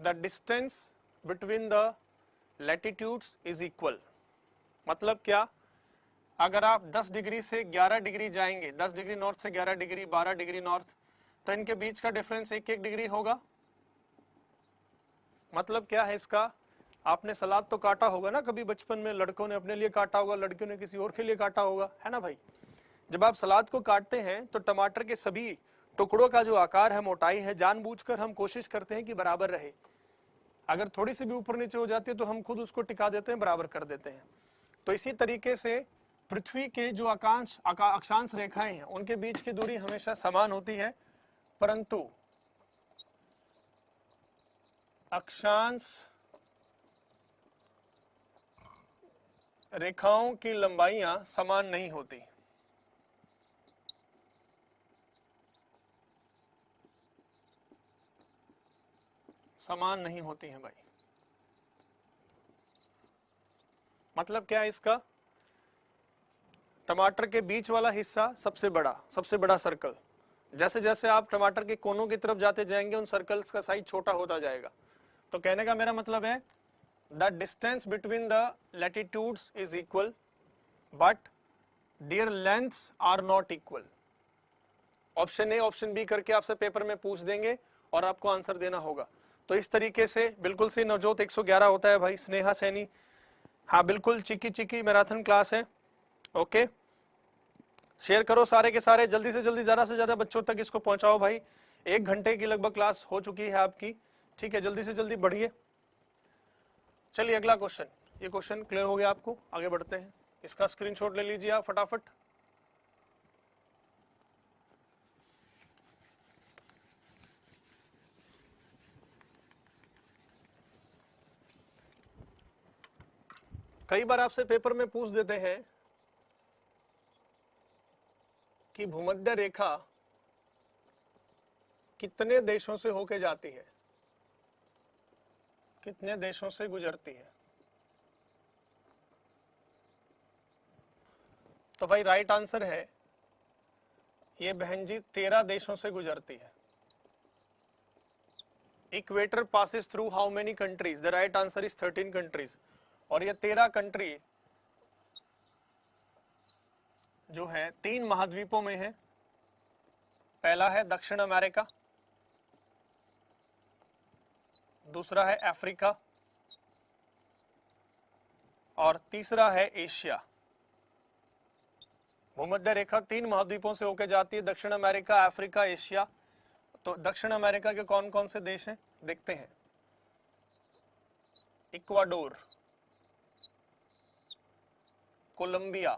The distance between the latitudes is equal. मतलब क्या, अगर आप 10 डिग्री से 11 डिग्री जाएंगे, 10 डिग्री नॉर्थ से 11 डिग्री, 12 डिग्री नॉर्थ, तो इनके बीच का डिफरेंस 1-1 डिग्री होगा। मतलब क्या है इसका, आपने सलाद तो काटा होगा ना कभी बचपन में, लड़कों ने अपने लिए काटा होगा, लड़कियों ने किसी और के लिए काटा होगा, है ना भाई। जब आप सलाद को काटते हैं तो टमाटर के सभी टुकड़ों का जो आकार है, मोटाई है, जानबूझकर हम कोशिश करते हैं कि बराबर रहे। अगर थोड़ी सी भी ऊपर नीचे हो जाती है तो हम खुद उसको टिका देते हैं, बराबर कर देते हैं। तो इसी तरीके से पृथ्वी के जो अक्षांश रेखाएं हैं उनके बीच की दूरी हमेशा समान होती है, परंतु अक्षांश रेखाओं की लंबाइयां समान नहीं होती। समान नहीं होती हैं भाई। मतलब क्या है इसका, टमाटर के बीच वाला हिस्सा सबसे बड़ा सर्कल, जैसे जैसे आप टमाटर के कोनों की तरफ जाते जाएंगे उन सर्कल्स का साइज छोटा होता जाएगा। तो कहने का मेरा मतलब है the distance between the latitudes is equal but their lengths are not equal. Option A option B करके आपसे पेपर में पूछ देंगे और आपको आंसर देना होगा। तो इस तरीके से बिल्कुल से नवजोत 111 होता है भाई, स्नेहा सैनी, हाँ बिल्कुल, चिकी चिकी मैराथन क्लास है। ओके, शेयर करो सारे के सारे, जल्दी से जल्दी ज्यादा से ज्यादा बच्चों तक इसको पहुंचाओ भाई। 1 घंटे की लगभग क्लास हो चुकी है आपकी, ठीक है, जल्दी से जल्दी बढ़िए। चलिए अगला क्वेश्चन, ये क्वेश्चन क्लियर हो गया आपको, आगे बढ़ते हैं। इसका स्क्रीनशॉट ले लीजिए आप फटाफट। कई बार आपसे पेपर में पूछ देते हैं कि भूमध्य रेखा कितने देशों से होके जाती है, कितने देशों से गुजरती है। तो भाई राइट आंसर है ये बहन जी 13 देशों से गुजरती है। Equator passes through how many countries, the right answer is 13 countries. और ये 13 कंट्री जो है 3 महाद्वीपों में है। पहला है दक्षिण अमेरिका, दूसरा है अफ्रीका और तीसरा है एशिया। भूमध्य रेखा 3 महाद्वीपों से होकर जाती है, दक्षिण अमेरिका, अफ्रीका, एशिया। तो दक्षिण अमेरिका के कौन कौन से देश हैं देखते हैं। इक्वाडोर, कोलंबिया,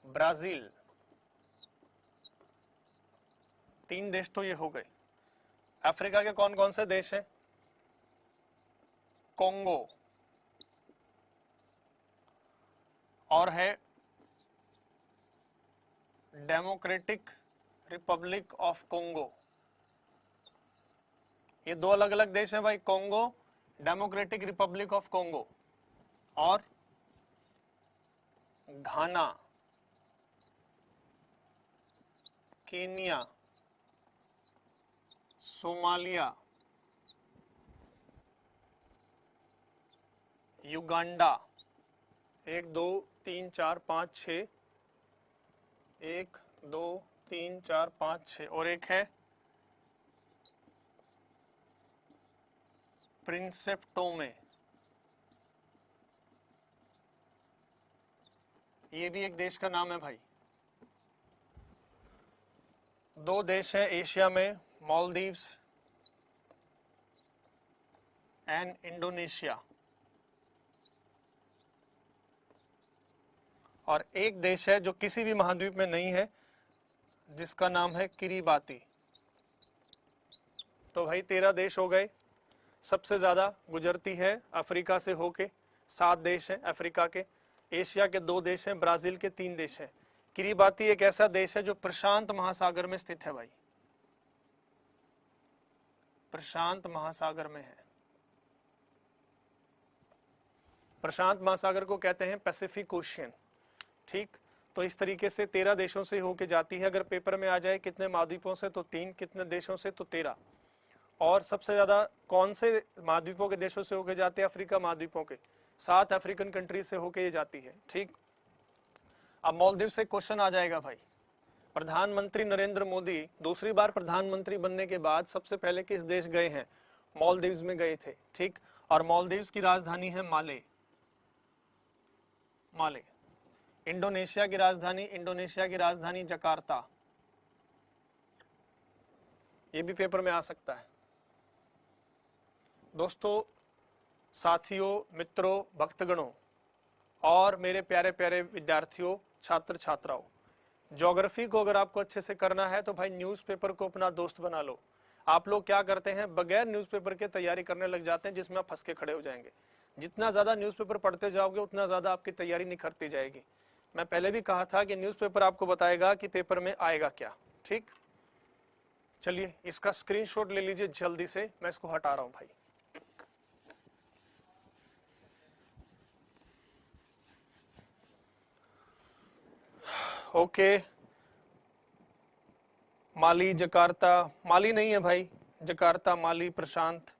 ब्राजील, 3 देश तो ये हो गए। अफ्रीका के कौन कौन से देश हैं, कोंगो और है डेमोक्रेटिक रिपब्लिक ऑफ कोंगो। ये 2 अलग अलग देश हैं भाई, Congo, democratic Republic of Congo और घाना, केनिया, सोमालिया, युगांडा। 1 2 3 4 5 6, 1 2 3 4 5 6 और एक है प्रिंसेप्टोमे, ये भी एक देश का नाम है भाई। 2 देश है एशिया में, मालदीव्स एंड इंडोनेशिया। और एक देश है जो किसी भी महाद्वीप में नहीं है, जिसका नाम है किरिबाती। तो भाई 13 देश हो गए। सबसे ज्यादा गुजरती है अफ्रीका से होके, 7 देश हैं अफ्रीका के। एशिया के 2 देश हैं, ब्राजील के 3 देश हैं। किरिबाती एक ऐसा देश है जो प्रशांत महासागर में स्थित है भाई, प्रशांत महासागर में है। प्रशांत महासागर को कहते हैं पैसिफिक ओशियन। ठीक, तो इस तरीके से 13 देशों से होके जाती है। अगर पेपर में आ जाए कितने महाद्वीपों से, तो 3, कितने देशों से, तो 13। और सबसे ज्यादा कौन से महाद्वीपों के देशों से होके जाते हैं? अफ्रीका महाद्वीपों के 7 अफ्रीकन कंट्री से होके ये जाती है। ठीक, अब मालदीव से क्वेश्चन आ जाएगा भाई। प्रधानमंत्री नरेंद्र मोदी दूसरी बार प्रधानमंत्री बनने के बाद सबसे पहले किस देश गए हैं? मालदीव्स में गए थे। ठीक, और मालदीव्स की राजधानी है माले। माले। इंडोनेशिया की राजधानी जकार्ता। ये भी पेपर में आ सकता है। दोस्तों, साथियों, मित्रों, भक्तगणों और मेरे प्यारे प्यारे विद्यार्थियों, छात्र छात्राओं, ज्योग्राफी को अगर आपको अच्छे से करना है तो भाई न्यूज़पेपर को अपना दोस्त बना लो। आप लोग क्या करते हैं, बगैर न्यूज़पेपर के तैयारी करने लग जाते हैं, जिसमें आप फंस के खड़े हो जाएंगे। जितना ज्यादा न्यूज़पेपर पढ़ते जाओगे उतना ज्यादा आपकी तैयारी निखरती जाएगी। मैं पहले भी कहा था कि न्यूज़पेपर आपको बताएगा कि पेपर में आएगा क्या। ठीक, चलिए इसका स्क्रीनशॉट ले लीजिए जल्दी से, मैं इसको हटा रहा हूं भाई। ओके, माली, जकार्ता, माली नहीं है भाई, जकार्ता, माली, प्रशांत,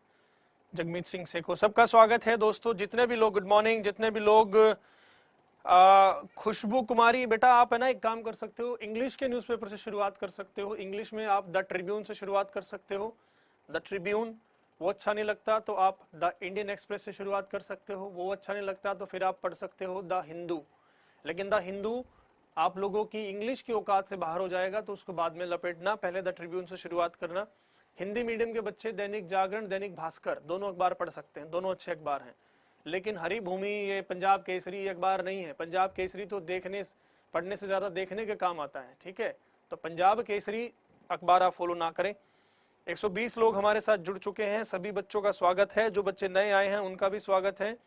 जगमीत सिंह सेखो, सबका स्वागत है दोस्तों। जितने भी लोग, गुड मॉर्निंग, जितने भी लोग, खुशबू कुमारी, बेटा आप है ना एक काम कर सकते हो, इंग्लिश के न्यूज़पेपर से शुरुआत कर सकते हो। इंग्लिश में आप द ट्रिब्यून से शुरुआत कर सकते हो। द ट्रिब्यून वो अच्छा नहीं लगता तो आप द इंडियन एक्सप्रेस से शुरुआत कर सकते हो। वो अच्छा नहीं लगता तो फिर आप पढ़ सकते हो द हिंदू। लेकिन द हिंदू आप लोगों की इंग्लिश की औकात से बाहर हो जाएगा तो उसको बाद में लपेटना, पहले द ट्रिब्यून से शुरुआत करना। हिंदी मीडियम के बच्चे दैनिक जागरण, दैनिक भास्कर दोनों अखबार पढ़ सकते हैं, दोनों अच्छे अखबार हैं। लेकिन हरी भूमि, ये पंजाब केसरी अखबार नहीं है। पंजाब केसरी तो देखने पढ़ने से ज्यादा देखने के काम आता है। ठीक है, तो पंजाब केसरी अखबार आप फॉलो ना करें। 120 लोग हमारे साथ जुड़ चुके हैं, सभी बच्चों का स्वागत है। जो बच्चे नए आए हैं उनका भी स्वागत है।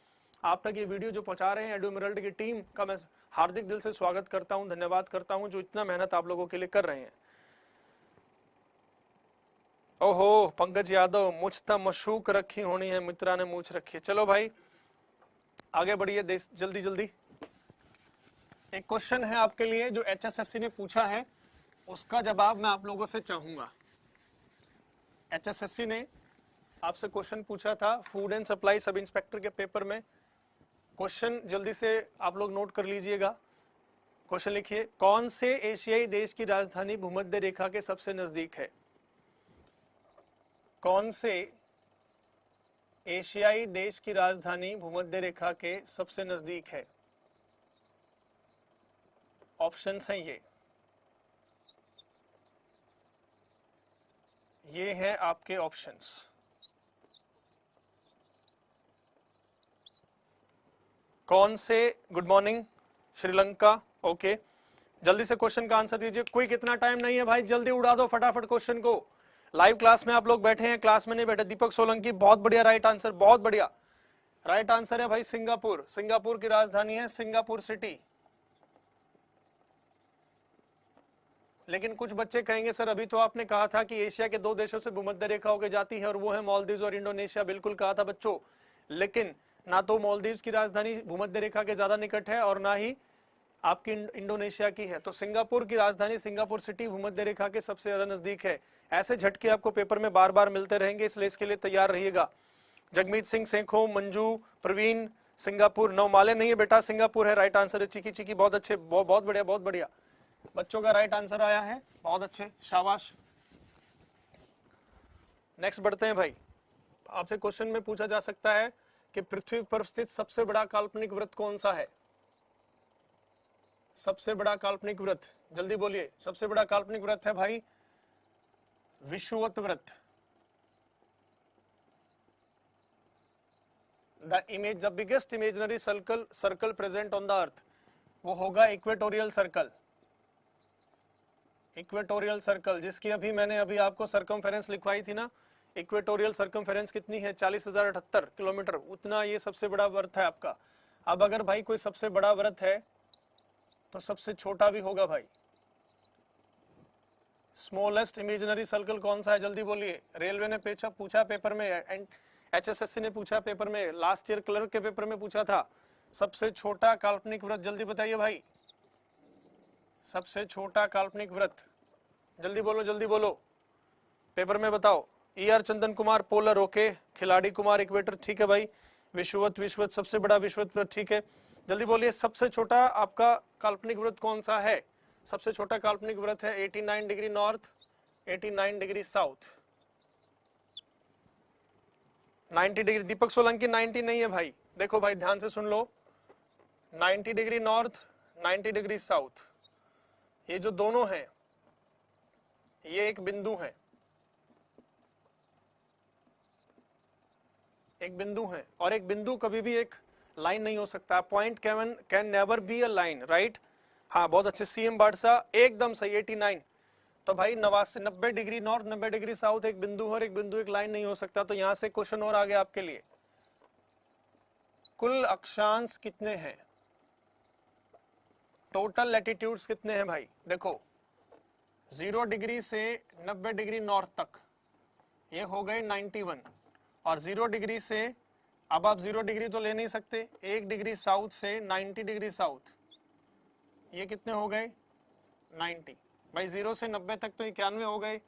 आप तक ये वीडियो जो पहुंचा रहे हैं एडू एमरल्ड की टीम का मैं हार्दिक दिल से स्वागत करता हूं, धन्यवाद करता हूं जो इतना मेहनत आप लोगों के लिए कर रहे हैं। ओहो पंकज यादव, मुझ तक मशूक रखी होनी है, मित्रा ने मूछ रखी है। चलो भाई आगे बढ़िए जल्दी जल्दी। एक क्वेश्चन है आपके लिए जो एचएसएससी ने पूछा है, उसका जवाब मैं आप लोगों से चाहूंगा। एचएसएससी ने आपसे क्वेश्चन पूछा था food and supply sub inspector के पेपर में। क्वेश्चन जल्दी से आप लोग नोट कर लीजिएगा। क्वेश्चन लिखिए, कौन से एशियाई देश की राजधानी भूमध्य रेखा के सबसे नजदीक है? कौन से एशियाई देश की राजधानी भूमध्य रेखा के सबसे नजदीक है? ऑप्शंस हैं ये हैं आपके ऑप्शंस। कौन से, गुड मॉर्निंग, श्रीलंका, ओके। जल्दी से क्वेश्चन का आंसर दीजिए, कोई कितना टाइम नहीं है भाई, जल्दी उड़ा दो फटाफट क्वेश्चन को। लाइव क्लास में आप लोग बैठे हैं, क्लास में नहीं बैठे। दीपक सोलंकी, बहुत बढ़िया राइट आंसर, बहुत बढ़िया राइट आंसर है भाई सिंगापुर। सिंगापुर की राजधानी है सिंगापुर सिटी। लेकिन कुछ बच्चे कहेंगे सर अभी तो आपने कहा था कि एशिया के 2 देशों से भूमध्य रेखा होकर जाती है और वो है मालदीव और इंडोनेशिया। बिल्कुल कहा था बच्चों, लेकिन ना तो मालदीव की राजधानी भूमध्य रेखा के ज्यादा निकट है और ना ही आपकी इंडोनेशिया की है। तो सिंगापुर की राजधानी सिंगापुर सिटी भूमध्य रेखा के सबसे ज्यादा नजदीक है। ऐसे झटके आपको पेपर में बार बार मिलते रहेंगे, इसलिए इसके लिए तैयार रहिएगा। जगमीत सिंह सेखो, मंजू, प्रवीण, सिंगापुर, नौमाले नहीं है बेटा, सिंगापुर है राइट आंसर है। चिकी चिकी बहुत अच्छे, बहुत बढ़िया, बहुत बढ़िया बच्चों का राइट आंसर आया है, बहुत अच्छे, शाबाश। नेक्स्ट बढ़ते हैं भाई। आपसे क्वेश्चन में पूछा जा सकता है कि पृथ्वी पर स्थित सबसे बड़ा काल्पनिक वृत्त कौन सा है? सबसे बड़ा काल्पनिक वृत्त, जल्दी बोलिए। सबसे बड़ा काल्पनिक वृत्त है भाई विषुवत वृत्त। The biggest imaginary circle present on the earth, वो होगा इक्वेटोरियल सर्कल। इक्वेटोरियल सर्कल जिसकी मैंने अभी आपको सरकमफेरेंस लिखवाई थी ना, इक्वेटोरियल सरकमफेरेंस कितनी है, 40,078 किलोमीटर, उतना ये सबसे बड़ा वृत्त है आपका। अब अगर भाई कोई सबसे बड़ा वृत्त है तो सबसे छोटा भी होगा भाई। स्मॉलेस्ट इमेजिनरी सर्कल कौन सा है, जल्दी बोलिए। रेलवे ने पूछा पेपर में, एंड HSSC ने पूछा पेपर में, लास्ट ईयर क्लर्क के पेपर में पूछा था, सबसे छोटा काल्पनिक वृत्त, जल्दी बताइए भाई। सबसे छोटा काल्पनिक वृत्त, जल्दी बोलो जल्दी बोलो, पेपर में बताओ। ER Chandan Kumar polar, okay. खिलाड़ी कुमार इक्वेटर, ठीक है भाई। विश्ववत सबसे बड़ा विश्ववत वृत्त, ठीक है। जल्दी बोलिए सबसे छोटा आपका काल्पनिक वृत्त कौन सा है। सबसे छोटा काल्पनिक वृत्त है 89 degree north, 89 degree south, 90 degree. Deepak Solanki 90 नहीं है भाई, देखो भाई ध्यान से सुन लो, 90 डिग्री नॉर्थ, 90 डिग्री साउथ, ये जो दोनों हैं ये एक बिंदु है, एक बिंदु है, और एक बिंदु कभी भी एक लाइन नहीं हो सकता। Point can never be a line, right. हाँ बहुत अच्छे, CM बादशाह एकदम सही, 89। तो भाई 90 डिग्री नॉर्थ, 90 डिग्री साउथ एक बिंदु और एक बिंदु एक लाइन नहीं हो सकता। तो यहां से क्वेश्चन और आ गया आपके लिए, कुल अक्षांश कितने हैं, टोटल लैटिट्यूड्स कितने हैं भाई। देखो 0 डिग्री से 90 डिग्री नॉर्थ तक ये हो गए 91, और 0 डिग्री से, अब आप 0 डिग्री तो ले नहीं सकते, 1 डिग्री साउथ से 90 डिग्री साउथ, ये कितने हो गए 90। भाई 0 से 90 तक तो 91 हो गए।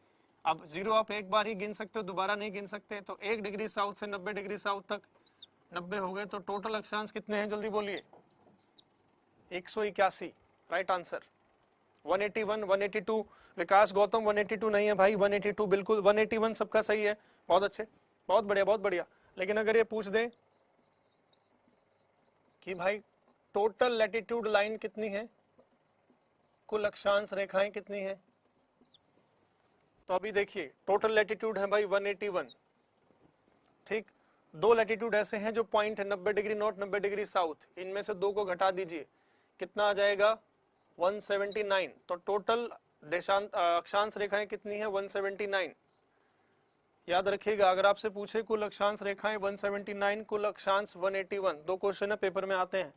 अब 0 आप एक बार ही गिन सकते हो, दोबारा नहीं गिन सकते। तो 1 डिग्री साउथ से 90 डिग्री साउथ तक 90 हो गए। तो टोटल अक्षांश कितने हैं, जल्दी बोलिए। 181, राइट आंसर। 181, 182, विकास गौतम 182 नहीं है भाई, 182 बिल्कुल, 181 सबका सही है, बहुत अच्छे, बहुत बढ़िया बहुत बढ़िया। लेकिन अगर ये पूछ दे कि भाई टोटल लैटिट्यूड लाइन कितनी है, कुल अक्षांश रेखाएं कितनी है, तो अभी देखिए टोटल लैटिट्यूड है भाई 181, ठीक। 2 लैटिट्यूड ऐसे हैं जो पॉइंट है 90 डिग्री नॉर्थ, 90 डिग्री साउथ, इनमें से 2 को घटा दीजिए, कितना आ जाएगा 179। तो टोटल अक्षांश रेखाएं कितनी है 179। याद रखिएगा, अगर आपसे पूछे कुल अक्षांश रेखाएं 179, कुल अक्षांश 181, 2 क्वेश्चन है पेपर में आते हैं।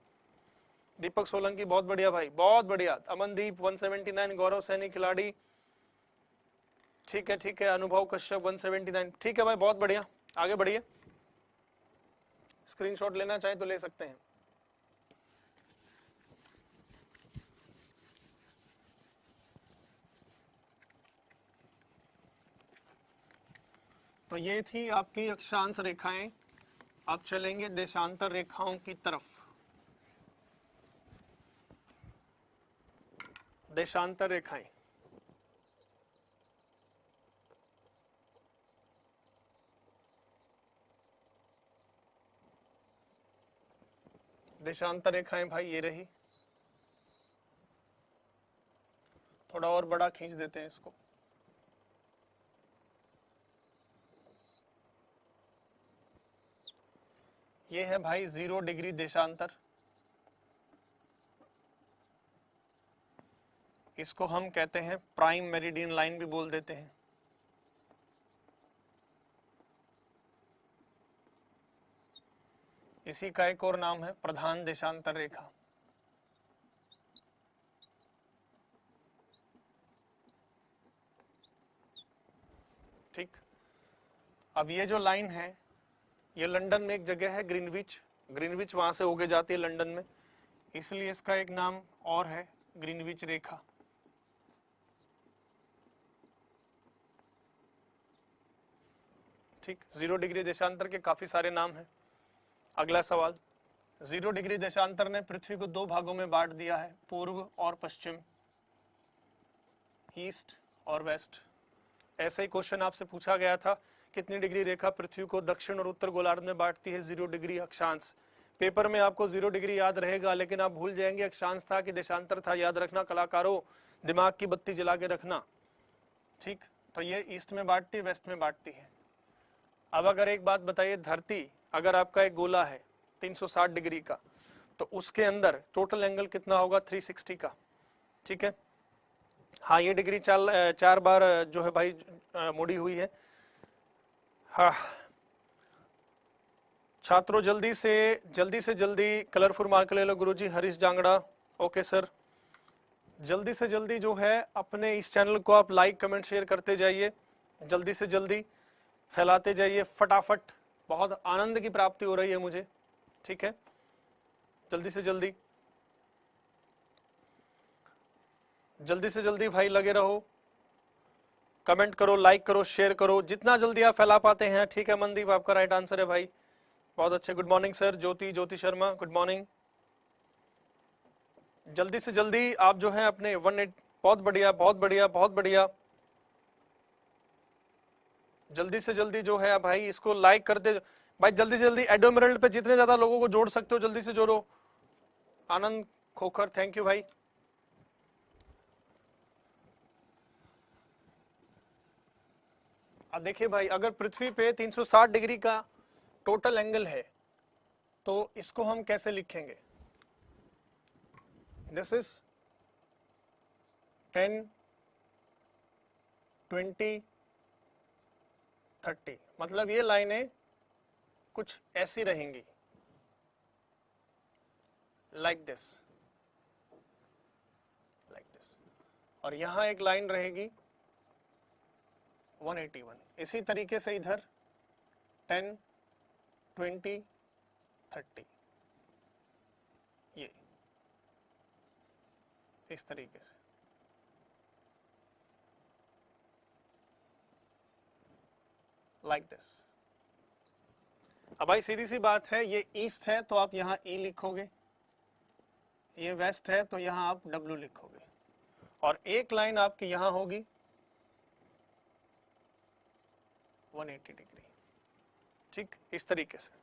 दीपक सोलंकी बहुत बढ़िया भाई, बहुत बढ़िया। अमनदीप 179, गौरव सैनी खिलाड़ी, ठीक है ठीक है। अनुभव कश्यप 179, ठीक है भाई, बहुत बढ़िया, आगे बढ़िए। स्क्रीनशॉट लेना चाहे तो ले सकते हैं। तो ये थी आपकी अक्षांश रेखाएं। अब चलेंगे देशांतर रेखाओं की तरफ। देशांतर रेखाएं, देशांतर रेखाएं भाई ये रही, थोड़ा और बड़ा खींच देते हैं इसको। ये है भाई 0 डिग्री देशांतर, इसको हम कहते हैं प्राइम मेरिडियन लाइन भी बोल देते हैं। इसी का एक और नाम है प्रधान देशांतर रेखा। ठीक, अब ये जो लाइन है ये लंदन में एक जगह है ग्रीनविच, ग्रीनविच वहां से होके जाती है लंदन में, इसलिए इसका एक नाम और है ग्रीनविच रेखा। ठीक, 0 डिग्री देशांतर के काफी सारे नाम हैं। अगला सवाल, 0 डिग्री देशांतर ने पृथ्वी को 2 भागों में बांट दिया है, पूर्व और पश्चिम, ईस्ट और वेस्ट। ऐसे ही क्वेश्चन आपसे पूछा गया था, कितनी डिग्री रेखा पृथ्वी को दक्षिण और उत्तर गोलार्ध में बांटती है, 0 डिग्री अक्षांश। पेपर में आपको 0 डिग्री याद रहेगा, लेकिन आप भूल जाएंगे अक्षांश था कि देशांतर था। याद रखना कलाकारों, दिमाग की बत्ती जला के रखना। ठीक, तो ये ईस्ट में बांटती है, वेस्ट में बांटती है। अब अगर एक बात बताइए, धरती अगर आपका एक गोला है, 360 डिग्री का, तो उसके अंदर टोटल एंगल कितना होगा 360 का। ठीक है, हाँ ये डिग्री 4 बार जो है भाई मुड़ी हुई है। हाँ छात्रों जल्दी से जल्दी कलरफुल मार्कर ले लो गुरुजी। Harish Jangra, okay sir. जल्दी से जल्दी जो है अपने इस चैनल को आप लाइक कमेंट शेयर करते जाइए, जल्दी से जल्दी फैलाते जाइए फटाफट। बहुत आनंद की प्राप्ति हो रही है मुझे। ठीक है, जल्दी से जल्दी भाई लगे रहो, कमेंट करो, लाइक करो, शेयर करो, जितना जल्दी आप फैला पाते हैं। ठीक है मनदीप, आपका राइट आंसर है भाई, बहुत अच्छे। Good morning sir. Jyoti Sharma, good morning. जल्दी से जल्दी आप जो है अपने 18, बहुत बढ़िया बहुत बढ़िया बहुत बढ़िया। जल्दी से जल्दी जो है भाई इसको लाइक करते भाई, जल्दी से जल्दी एडो एमराल्ड पे जितने ज्यादा लोगों को जोड़ सकते हो जल्दी से जोड़ो। आनंद खोखर, थैंक यू भाई। अब देखिए भाई, अगर पृथ्वी पे 360 डिग्री का टोटल एंगल है तो इसको हम कैसे लिखेंगे? दिस इज 10, 20, 30, मतलब ये लाइनें कुछ ऐसी रहेंगी, लाइक दिस, और यहां एक लाइन रहेगी 181। इसी तरीके से इधर 10, 20, 30, ये इस तरीके से। Like this. अब भाई सीधी सी बात है, ये ईस्ट है तो आप यहाँ ई लिखोगे, ये वेस्ट है तो यहाँ आप डब्ल्यू लिखोगे, और एक लाइन आपकी यहाँ होगी 180 डिग्री। ठीक, इस तरीके से।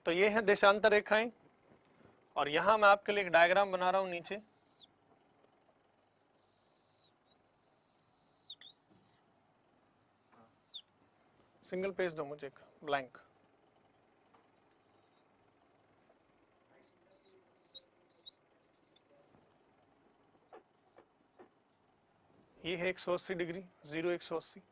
तो ये है देशांतर रेखाएं, और यहां मैं आपके लिए एक डायग्राम बना रहा हूं नीचे। सिंगल पेज दो मुझे, एक ब्लैंक। ये है 180 डिग्री, 0 180।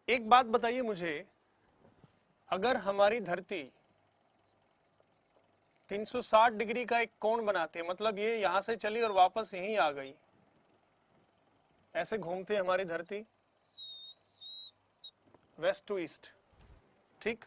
एक बात बताइए मुझे, अगर हमारी धरती 360 डिग्री का एक कोण बनाती है, मतलब ये यहां से चली और वापस यहीं आ गई, ऐसे घूमती है हमारी धरती वेस्ट टू ईस्ट। ठीक,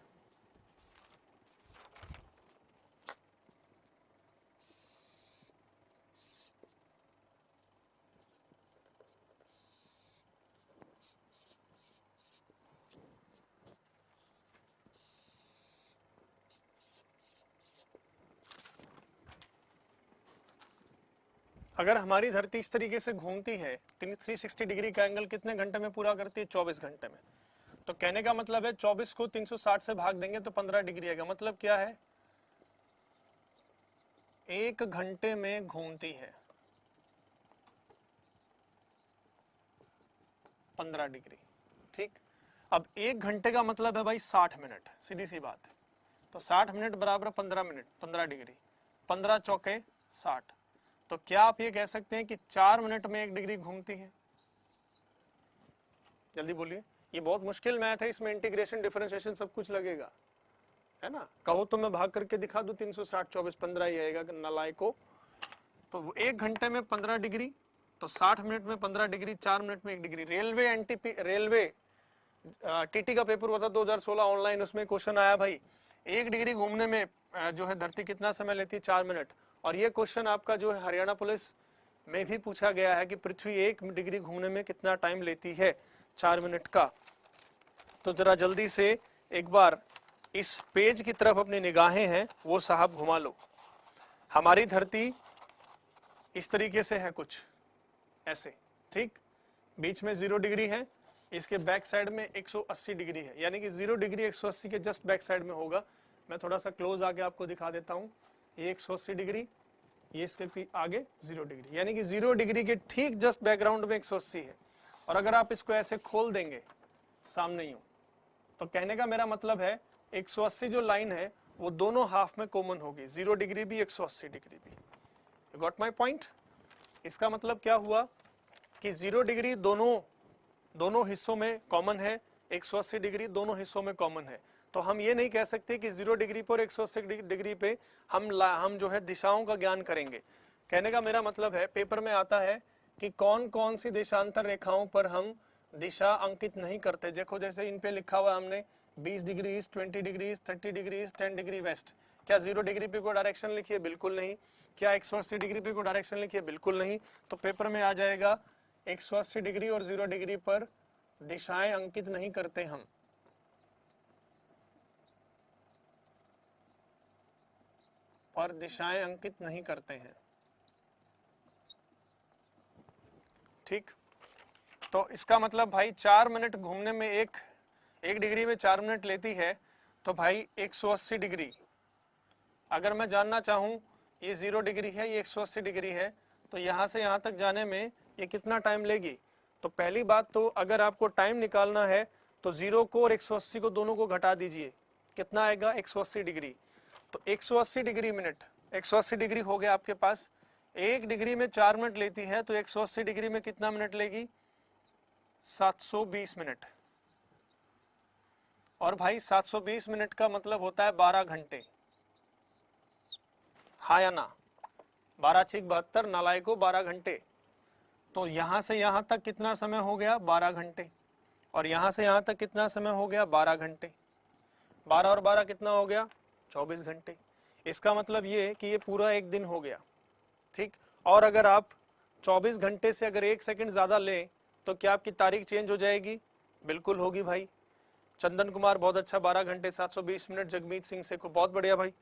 अगर हमारी धरती इस तरीके से घूमती है, 360 डिग्री का एंगल कितने घंटे में पूरा करती है? 24 घंटे में। तो कहने का मतलब है 24 को 360 से भाग देंगे तो 15 डिग्री आएगा। मतलब क्या है, 1 घंटे में घूमती है 15 डिग्री। ठीक, अब 1 घंटे का मतलब है भाई 60 मिनट, सीधी सी बात है। तो 60 मिनट बराबर 15 मिनट, 15 डिग्री, 15 चौके 60। तो क्या आप ये कह सकते हैं कि 4 मिनट में 1 डिग्री घूमती है? जल्दी बोलिए। ये बहुत मुश्किल मैथ है, इसमें इंटीग्रेशन डिफरेंशिएशन सब कुछ लगेगा, है ना। कहो तो मैं भाग करके दिखा दूं, 360 24 15 ही आएगा नालायको। तो 1 घंटे में 15 डिग्री, तो 60 मिनट में 15 डिग्री, 4 मिनट में 1 degree. Railway NTP, railway TT का पेपर हुआ था 2016 ऑनलाइन, उसमें क्वेश्चन आया भाई 1 डिग्री घूमने में जो है धरती कितना समय लेती है? 4 मिनट। और ये क्वेश्चन आपका जो है हरियाणा पुलिस में भी पूछा गया है कि पृथ्वी 1 डिग्री घूमने में कितना टाइम लेती है? 4 मिनट का। तो जरा जल्दी से एक बार इस पेज की तरफ अपनी निगाहें हैं वो साहब घुमा लो। हमारी धरती इस तरीके से है, कुछ ऐसे। ठीक, बीच में 0 डिग्री है, इसके बैक साइड में 180 डिग्री है, यानी कि 0 डिग्री 180 के जस्ट बैक साइड में होगा। मैं थोड़ा सा क्लोज आके आपको दिखा देता हूँ। ये 180 डिग्री, ये इसके आगे 0 डिग्री, यानी कि 0 डिग्री के ठीक जस्ट बैकग्राउंड में 180 है। और अगर आप इसको ऐसे खोल देंगे सामने यूं, तो कहने का मेरा मतलब है 180 जो लाइन है वो दोनों हाफ में कॉमन होगी, 0 डिग्री भी 180 डिग्री भी। You got my point? इसका मतलब क्या हुआ कि 0 डिग्री दोनों हिस्सों में कॉमन है, 180 डिग्री दोनों हिस्सों में कॉमन है। तो हम ये नहीं कह सकते कि 0 डिग्री पर 180 डिग्री पे हम जो है दिशाओं का ज्ञान करेंगे। कहने का मेरा मतलब है पेपर में आता है कि कौन कौन सी देशांतर रेखाओं पर हम दिशा अंकित नहीं करते। देखो जैसे इन पे लिखा हुआ हमने 20 degree east, 20 degree east, 30 degree east, 10 degree west. क्या 0 डिग्री पे कोई डायरेक्शन लिखी है? बिल्कुल नहीं। क्या 180 डिग्री पे कोई डायरेक्शन लिखी है? बिल्कुल नहीं। तो पेपर में आ जाएगा 180 डिग्री और 0 डिग्री पर दिशाएं अंकित नहीं करते हम। पर दिशाएं अंकित नहीं करते हैं। ठीक, तो इसका मतलब भाई 4 मिनट घूमने में एक डिग्री में 4 मिनट लेती है, तो भाई 180 डिग्री अगर मैं जानना चाहूं ये 0 डिग्री है, ये 180 डिग्री है, तो यहां से यहां तक जाने में ये कितना टाइम लेगी? तो पहली बात तो अगर आपको टाइम निकालना है तो 0 को और 180 को दोनों को घटा दीजिए, कितना आएगा? 180 डिग्री। तो 180 डिग्री मिनट, 180 डिग्री हो गया आपके पास। 1 डिग्री में 4 मिनट लेती है, तो 180 डिग्री में कितना मिनट लेगी? 720 मिनट। और भाई 720 मिनट का मतलब होता है 12 घंटे, हाँ या ना? 12 6 72, नालायको 12 घंटे। तो यहां से यहां तक कितना समय हो गया? 12 घंटे। और यहां से यहां तक कितना समय हो गया? 12 घंटे। 12 और 12 कितना हो गया? 24 घंटे। इसका मतलब ये कि ये पूरा एक दिन हो गया। ठीक, और अगर आप 24 घंटे से अगर 1 सेकंड ज्यादा लें तो क्या आपकी तारीख चेंज हो जाएगी? बिल्कुल होगी भाई। चंदन कुमार बहुत अच्छा, 12 घंटे 720 मिनट। जगमीत सिंह से को बहुत बढ़िया भाई।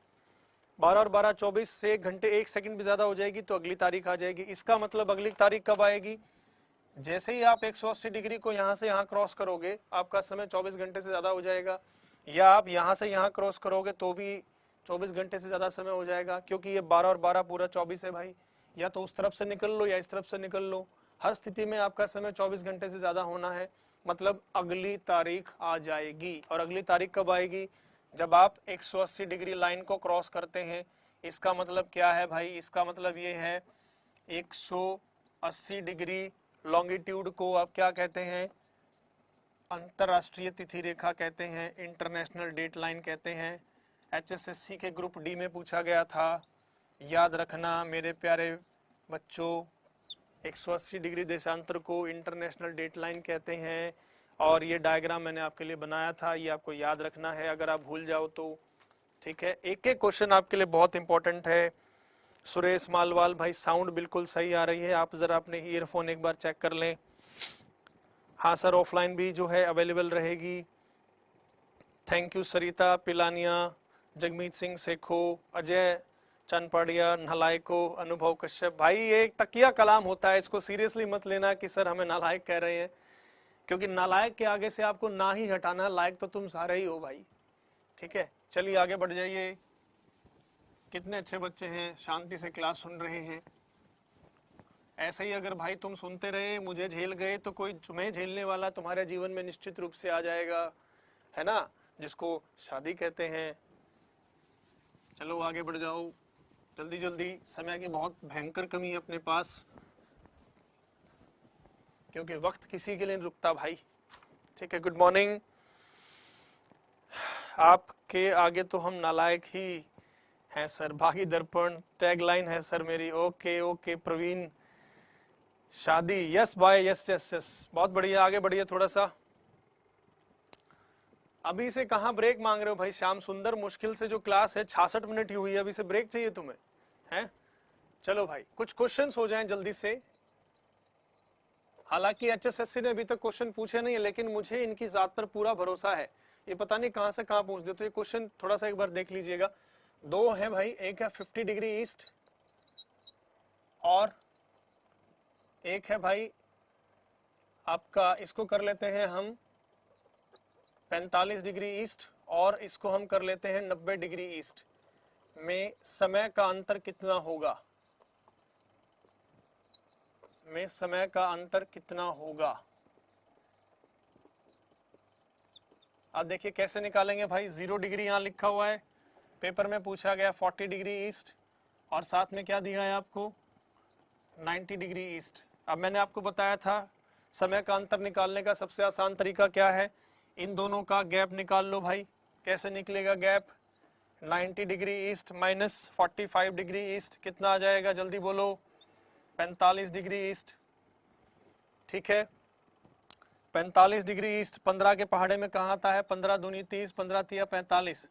12 और 12 24 से 1 घंटे 1 सेकंड भी ज्यादा हो जाएगी तो अगली तारीख आ जाएगी। इसका मतलब अगली तारीख कब आएगी? जैसे ही आप 180 डिग्री को यहां से यहां क्रॉस करोगे आपका समय 24 घंटे से ज्यादा हो जाएगा, या आप यहां से यहां क्रॉस करोगे तो भी 24 घंटे से ज्यादा समय हो जाएगा, क्योंकि ये 12 और 12 पूरा 24 है भाई। या तो उस तरफ से निकल लो या इस तरफ से निकल लो, हर स्थिति में आपका समय 24 घंटे से ज्यादा होना है। मतलब अगली तारीख आ जाएगी। और अगली तारीख कब आएगी? जब आप 180 डिग्री लाइन को क्रॉस करते हैं। इसका मतलब क्या है भाई? इसका मतलब ये है 180 डिग्री लॉन्गिट्यूड को आप क्या कहते हैं? अंतरराष्ट्रीय तिथि रेखा कहते हैं, इंटरनेशनल डेट लाइन कहते हैं। HSSC के ग्रुप डी में पूछा गया था, याद रखना मेरे प्यारे बच्चों, 180 डिग्री देशांतर को इंटरनेशनल डेट लाइन कहते हैं। और ये डायग्राम मैंने आपके लिए बनाया था, ये आपको याद रखना है, अगर आप भूल जाओ तो। ठीक है, एक एक क्वेश्चन आपके लिए बहुत इंपॉर्टेंट है। सुरेश मालवाल भाई साउंड बिल्कुल सही आ रही है, आप जरा अपने ईयरफोन एक बार चेक कर लें। हाँ सर, ऑफलाइन भी जो है अवेलेबल रहेगी। थैंक यू सरिता पिलानिया, जगमीत सिंह सेखो, अजय चनपड़िया, नलायको, अनुभव कश्यप। भाई ये एक तकिया कलाम होता है, इसको सीरियसली मत लेना कि सर हमें नालायक कह रहे हैं, क्योंकि नालायक के आगे से आपको ना ही हटाना, लायक तो तुम सारे ही हो भाई। ठीक है, चलिए आगे बढ़ जाइए। कितने अच्छे बच्चे हैं, शांति से क्लास सुन रहे हैं। ऐसे ही अगर भाई तुम सुनते रहे, मुझे झेल गए, तो कोई तुम्हें झेलने वाला तुम्हारे जीवन में निश्चित रूप से आ जाएगा, है ना, जिसको शादी कहते हैं। चलो आगे बढ़ जाओ जल्दी जल्दी, समय की बहुत भयंकर कमी है अपने पास, क्योंकि वक्त किसी के लिए नहीं रुकता भाई। ठीक है, गुड मॉर्निंग। आपके आगे तो हम नालायक ही हैं सर, भागी दर्पण टैगलाइन है सर मेरी। ओके ओके प्रवीण, शादी, yes bye, yes yes yes, बहुत बढ़िया, आगे बढ़िए थोड़ा सा। अभी से कहाँ ब्रेक मांग रहे हो भाई श्याम सुंदर? मुश्किल से जो क्लास है 66 मिनट ही हुई है, अभी से ब्रेक चाहिए तुम्हें? हैं? चलो भाई कुछ क्वेश्चंस हो जाएं जल्दी से। हालांकि HSSC ने अभी तक क्वेश्चन पूछे नहीं है, लेकिन मुझे इनकी जात पर पूरा भरोसा है। ये पता नहीं कहां से कहां पूछ दे, तो ये क्वेश्चन थोड़ा सा एक बार देख लीजिएगा। दो है भाई, एक है 50 डिग्री ईस्ट और एक है भाई आपका इसको कर लेते हैं हम 45 डिग्री ईस्ट और इसको हम कर लेते हैं 90 डिग्री ईस्ट में समय का अंतर कितना होगा, में समय का अंतर कितना होगा। अब देखिए कैसे निकालेंगे भाई, 0 डिग्री यहाँ लिखा हुआ है, पेपर में पूछा गया 40 डिग्री ईस्ट और साथ में क्या दिया है आपको 90 डिग्री ईस्ट। अब मैंने आपको बताया था समय का अंतर निकालने का सबसे आसान तरीका क्या है, इन दोनों का गैप निकाल लो भाई। कैसे निकलेगा gap, 90 degree east minus 45 degree east कितना आ जाएगा, जल्दी बोलो, 45 डिग्री ईस्ट। ठीक है, 45 डिग्री ईस्ट 15 के पहाड़े में कहाँ आता है, 15 दूनी 30, 15 तिया 45।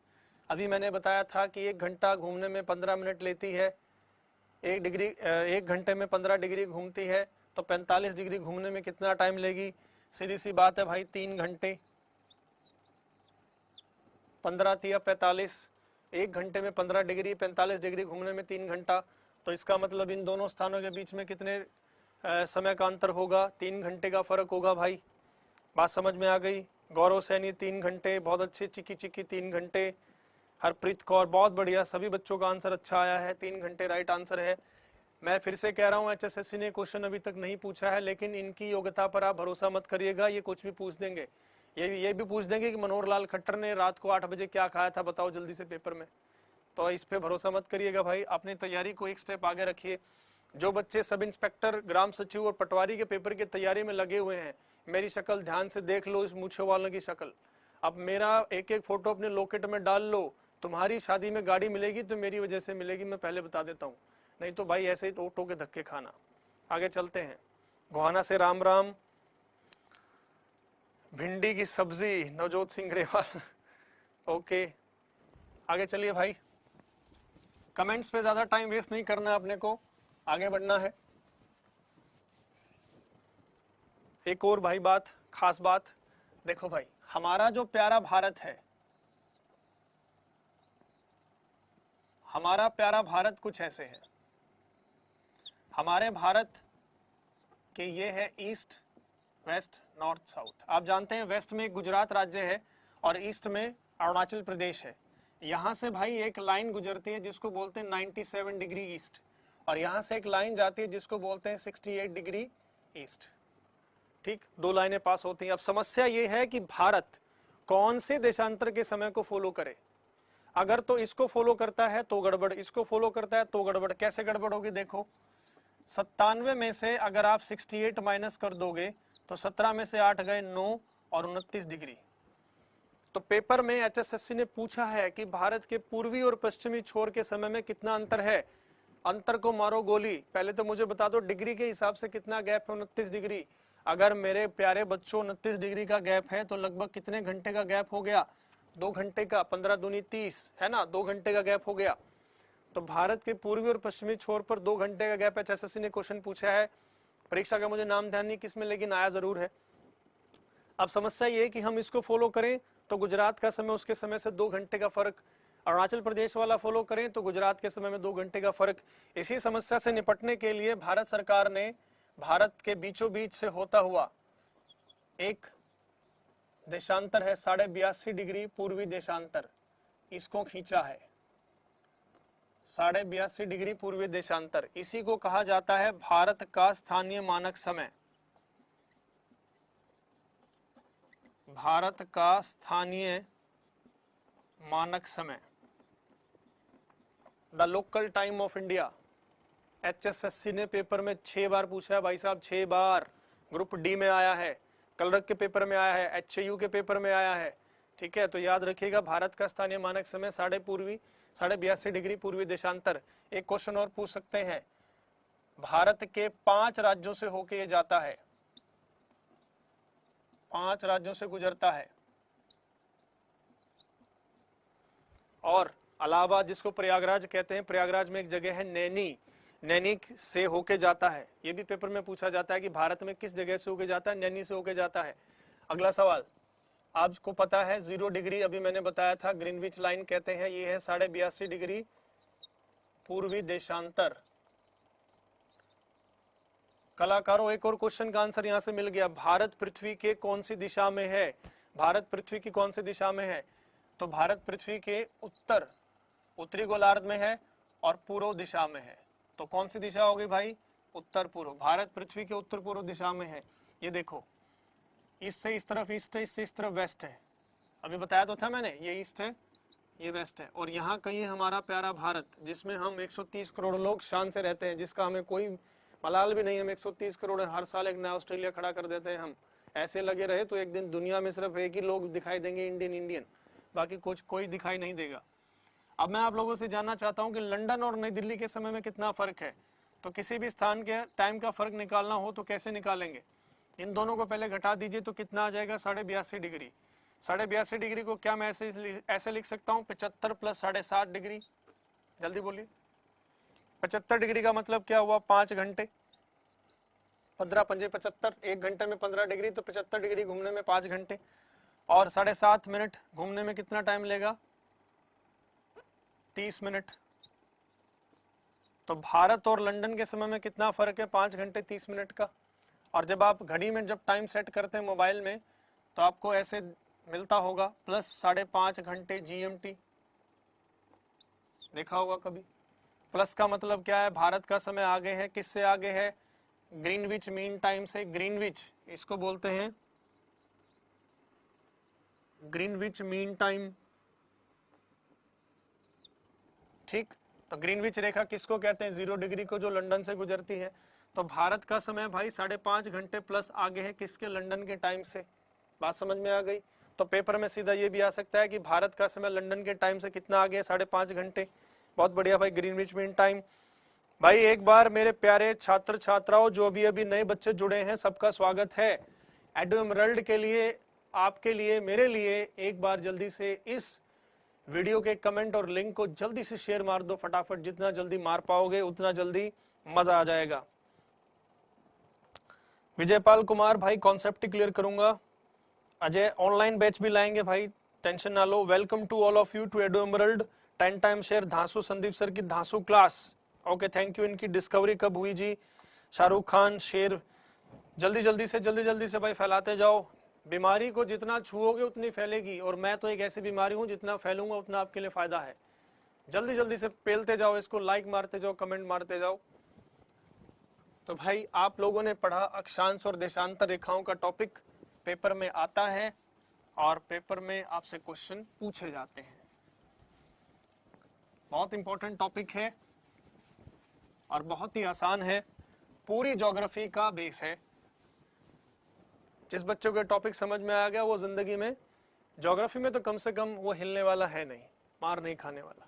अभी मैंने बताया था कि 1 घंटा घूमने में 15 मिनट लेती है, 1 घंटे में 15 डिग्री घूमती है, तो 45 डिग्री घूमने में कितना टाइम लेगी, सीधी सी बात है भाई 3 घंटे। 15 तिया 45, 1 घंटे में 15 डिग्री, 45 डिग्री घूमने में 3 घंटा, तो इसका मतलब इन दोनों स्थानों के बीच में कितने समय का अंतर होगा, 3 घंटे का फर्क होगा भाई। बात समझ में आ गई। गौरव सैनी 3 घंटे, बहुत अच्छे, चिकी चिकी 3 घंटे, हरप्रीत कौर बहुत बढ़िया, सभी बच्चों का आंसर अच्छा आया है, 3 घंटे राइट आंसर है। मैं फिर से कह रहा हूँ HSSC ने क्वेश्चन अभी तक नहीं पूछा है, लेकिन इनकी योग्यता पर आप भरोसा मत करिएगा, ये कुछ भी पूछ देंगे। ये भी पूछ देंगे कि मनोहर लाल खट्टर ने रात को 8 बजे क्या खाया था, बताओ जल्दी से पेपर में। तो इस पे भरोसा मत करिएगा भाई, अपनी तैयारी को एक स्टेप आगे रखिए। जो बच्चे सब इंस्पेक्टर, ग्राम सचिव और पटवारी के पेपर की तैयारी में लगे हुए हैं, मेरी शक्ल ध्यान से देख लो, इस मूछों वालों की शक्ल। अब मेरा एक एक फोटो अपने लॉकेट में डाल लो, तुम्हारी शादी में गाड़ी मिलेगी तो मेरी वजह से मिलेगी, मैं पहले बता देता हूँ, नहीं तो भाई ऐसे ही ऑटो के धक्के खाना। आगे चलते हैं। गोहाना से राम राम, भिंडी की सब्जी, नवजोत सिंह ग्रेवाल ओके, आगे चलिए भाई। कमेंट्स पे ज्यादा टाइम वेस्ट नहीं करना, अपने को आगे बढ़ना है। एक और भाई बात, खास बात, देखो भाई, हमारा जो प्यारा भारत है, हमारा प्यारा भारत कुछ ऐसे है। हमारे भारत के ये है ईस्ट, वेस्ट, नॉर्थ, साउथ। आप जानते हैं वेस्ट में गुजरात राज्य है और ईस्ट में अरुणाचल प्रदेश है। यहाँ से भाई एक लाइन गुजरती है जिसको बोलते हैं 97 डिग्री ईस्ट, और यहाँ से एक लाइन जाती है जिसको बोलते हैं 68 डिग्री ईस्ट। ठीक, 2 लाइनें पास होती हैं। अब समस्या ये है कि भारत कौन से देशांतर के समय को फॉलो करे। अगर तो इसको फॉलो करता है तो गड़बड़, इसको फॉलो करता है तो गड़बड़। कैसे गड़बड़ होगी, देखो, 97 में से अगर आप 68 माइनस कर दोगे तो 17 में से 8 गए 9 और 29 डिग्री। तो पेपर में HSSC ने पूछा है कि भारत के पूर्वी और पश्चिमी छोर के समय में कितना अंतर है। अंतर को मारो गोली। पहले तो मुझे बता दो डिग्री के हिसाब से कितना गैप है, 29 डिग्री। अगर मेरे प्यारे बच्चों 29 डिग्री का गैप है तो लगभग कितने घंटे का गैप हो गया, 2 घंटे का, 15 दूनी 30 है ना, 2 घंटे का गैप हो गया। तो भारत के पूर्वी और पश्चिमी छोर पर 2 घंटे का गैप HSSC ने क्वेश्चन पूछा है। परीक्षा का मुझे नाम ध्यान नहीं किसमें, लेकिन आया जरूर है। अब समस्या ये है कि हम इसको फॉलो करें तो गुजरात का समय उसके समय से 2 घंटे का फर्क, अरुणाचल प्रदेश वाला फॉलो करें तो गुजरात के समय में 2 घंटे का फर्क। इसी समस्या से निपटने के लिए भारत सरकार ने भारत के बीचों बीच से होता हुआ एक देशांतर है 82.5 डिग्री पूर्वी देशांतर, इसको खींचा है। 82.5 डिग्री पूर्वी देशांतर, इसी को कहा जाता है भारत का स्थानीय मानक समय। भारत का स्थानीय मानक समय, the local time of India. HSSC ने पेपर में 6 बार पूछा है भाई साहब, 6 बार। ग्रुप डी में आया है, कलरक के पेपर में आया है, HAU के पेपर में आया है। ठीक है, तो याद रखिएगा भारत का स्थानीय मानक समय 82.5 डिग्री पूर्वी देशांतर। एक क्वेश्चन और पूछ सकते हैं, भारत के 5 राज्यों से होके ये जाता है, 5 राज्यों से गुजरता है। और इलाहाबाद जिसको प्रयागराज कहते हैं, प्रयागराज में एक जगह है नैनी, नैनी से होके जाता है। ये भी पेपर में पूछा जाता है कि भारत में किस जगह से होके जाता है, नैनी से होके जाता है। अगला सवाल, आपको पता है 0 डिग्री अभी मैंने बताया था, ग्रीनविच लाइन कहते हैं, ये है 82.5 डिग्री पूर्वी देशांतर कलाकारों, एक और क्वेश्चन का आंसर यहाँ से मिल गया। भारत पृथ्वी के कौन सी दिशा में है? भारत पृथ्वी की कौन सी दिशा में है? तो भारत पृथ्वी के उत्तरी गोलार्ध में है और पूर्व दिशा में है। तो कौन सी दिशा होगी भाई? उत्तर पूर्व। भारत पृथ्वी के उत्तर पूर्व दिशा में है। ये देखो, इससे इस तरफ ईस्ट है, इससे इस तरफ वेस्ट है। अभी बताया तो था मैंने, ये ईस्ट है, ये वेस्ट है, और यहाँ कहीं है हमारा प्यारा भारत, जिसमें हम 130 करोड़ लोग शान से रहते हैं, जिसका हमें कोई मलाल भी नहीं है। हम 130 करोड़ हर साल एक नया ऑस्ट्रेलिया खड़ा कर देते हैं। हम ऐसे लगे रहे तो एक दिन दुनिया में सिर्फ एक ही लोग दिखाई देंगे, इंडियन, बाकी कुछ कोई दिखाई नहीं देगा। अब मैं आप लोगों से जानना चाहता हूँ कि लंदन और नई दिल्ली के समय में कितना फर्क है। तो किसी भी स्थान के टाइम का फर्क निकालना हो तो कैसे निकालेंगे? इन दोनों को पहले घटा दीजिए तो कितना आ जाएगा? 82.5 डिग्री। 82.5 डिग्री को क्या मैं ऐसे लिख सकता हूँ? 75 + 60 डिग्री। जल्दी बोलिए। 75 डिग्री का मतलब क्या हुआ? 5 घंटे। 15 पंजे 75, 1 घंटे में 15 डिग्री, तो 75 डिग्री घूमने में 5 घंटे, और 7.5 मिनट घूमने में कितना टाइम लेगा? 30 मिनट। तो भारत और लंदन के समय में कितना फर्क है? 5 घंटे 30 मिनट का। और जब आप घड़ी में जब टाइम सेट करते हैं मोबाइल में, तो आपको ऐसे मिलता होगा +5.5 घंटे GMT। देखा होगा कभी? प्लस का मतलब क्या है? भारत का समय आगे है। किससे आगे है? ग्रीनविच मीन टाइम से। ग्रीनविच इसको बोलते हैं ग्रीनविच मीन टाइम, ठीक। तो ग्रीनविच रेखा किसको कहते हैं? 0 डिग्री को, जो लंदन से गुजरती है। तो भारत का समय भाई 5.5 घंटे प्लस आगे है किसके? लंदन के टाइम से। बात समझ में आ गई? तो पेपर में सीधा ये भी आ सकता है कि भारत का समय लंदन के टाइम से कितना आगे है? 5.5 घंटे। बहुत बढ़िया भाई, ग्रीनविच मीन टाइम। भाई एक बार मेरे प्यारे छात्र छात्राओं, जो भी अभी नए बच्चे जुड़े हैं, सबका स्वागत है। एडुएमरल्ड के लिए, आपके लिए, मेरे लिए एक बार जल्दी से इस वीडियो के कमेंट और लिंक को जल्दी से शेयर मार दो फटाफट। जितना जल्दी मार पाओगे उतना जल्दी मजा आ जाएगा। विजयपाल कुमार भाई, कॉन्सेप्ट ही क्लियर करूंगा। अजय ऑनलाइन बैच भी लाएंगे भाई, टेंशन ना लो। Welcome to all of you to Eduemerald. 10 time share धांसू संदीप सर की धांसू क्लास। Okay, thank you. इनकी डिस्कवरी कब हुई जी? शाहरुख खान शेर। जल्दी जल्दी से भाई फैलाते जाओ। बीमारी को जितना छुओगे उतनी फैलेगी, और मैं तो एक ऐसी बीमारी हूं, जितना फैलूंगा उतना आपके लिए फायदा है। जल्दी से पेलते जाओ इसको, लाइक मारते जाओ, कमेंट मारते जाओ। तो भाई आप लोगों ने पढ़ा अक्षांश और देशांतर रेखाओं का टॉपिक पेपर में आता है, और पेपर में आपसे क्वेश्चन पूछे जाते हैं। बहुत इंपॉर्टेंट टॉपिक है और बहुत ही आसान है, पूरी ज्योग्राफी का बेस है। जिस बच्चों के टॉपिक समझ में आ गया वो जिंदगी में ज्योग्राफी में तो कम से कम वो हिलने वाला है नहीं, मार नहीं खाने वाला।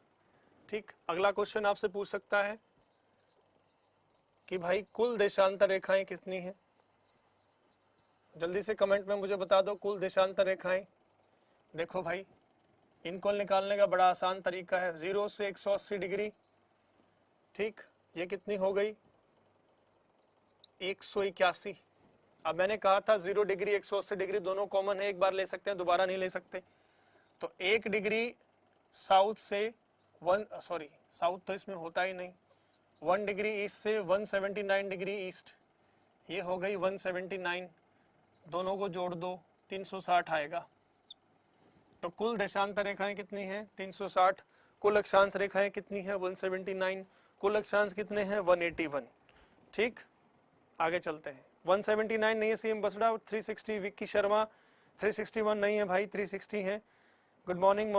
ठीक, अगला क्वेश्चन आपसे पूछ सकता है कि भाई कुल देशांतर रेखाएं कितनी हैं? जल्दी से कमेंट में मुझे बता दो कुल देशांतर रेखाएं। देखो भाई, इनको निकालने का बड़ा आसान तरीका है। 0 से 180 डिग्री, ठीक, ये कितनी हो गई? 181। अब मैंने कहा था 0 डिग्री 180 डिग्री दोनों कॉमन है, एक बार ले सकते हैं, दोबारा नहीं ले सकते। तो 1 डिग्री साउथ से साउथ तो इसमें होता ही नहीं। 1 डिग्री ईस्ट से 179 डिग्री ईस्ट, ये हो गई 179। दोनों को जोड़ दो, 360 आएगा। तो कुल देशांतर रेखाएं कितनी हैं? 360। कुल अक्षांश रेखाएं कितनी है? 179। कुल अक्षांश कितने हैं? 181। ठीक, आगे चलते हैं। 179 नहीं है सीएम बसड़ा। 360 विक्की शर्मा। 361 नहीं है भाई, 360 है। Good morning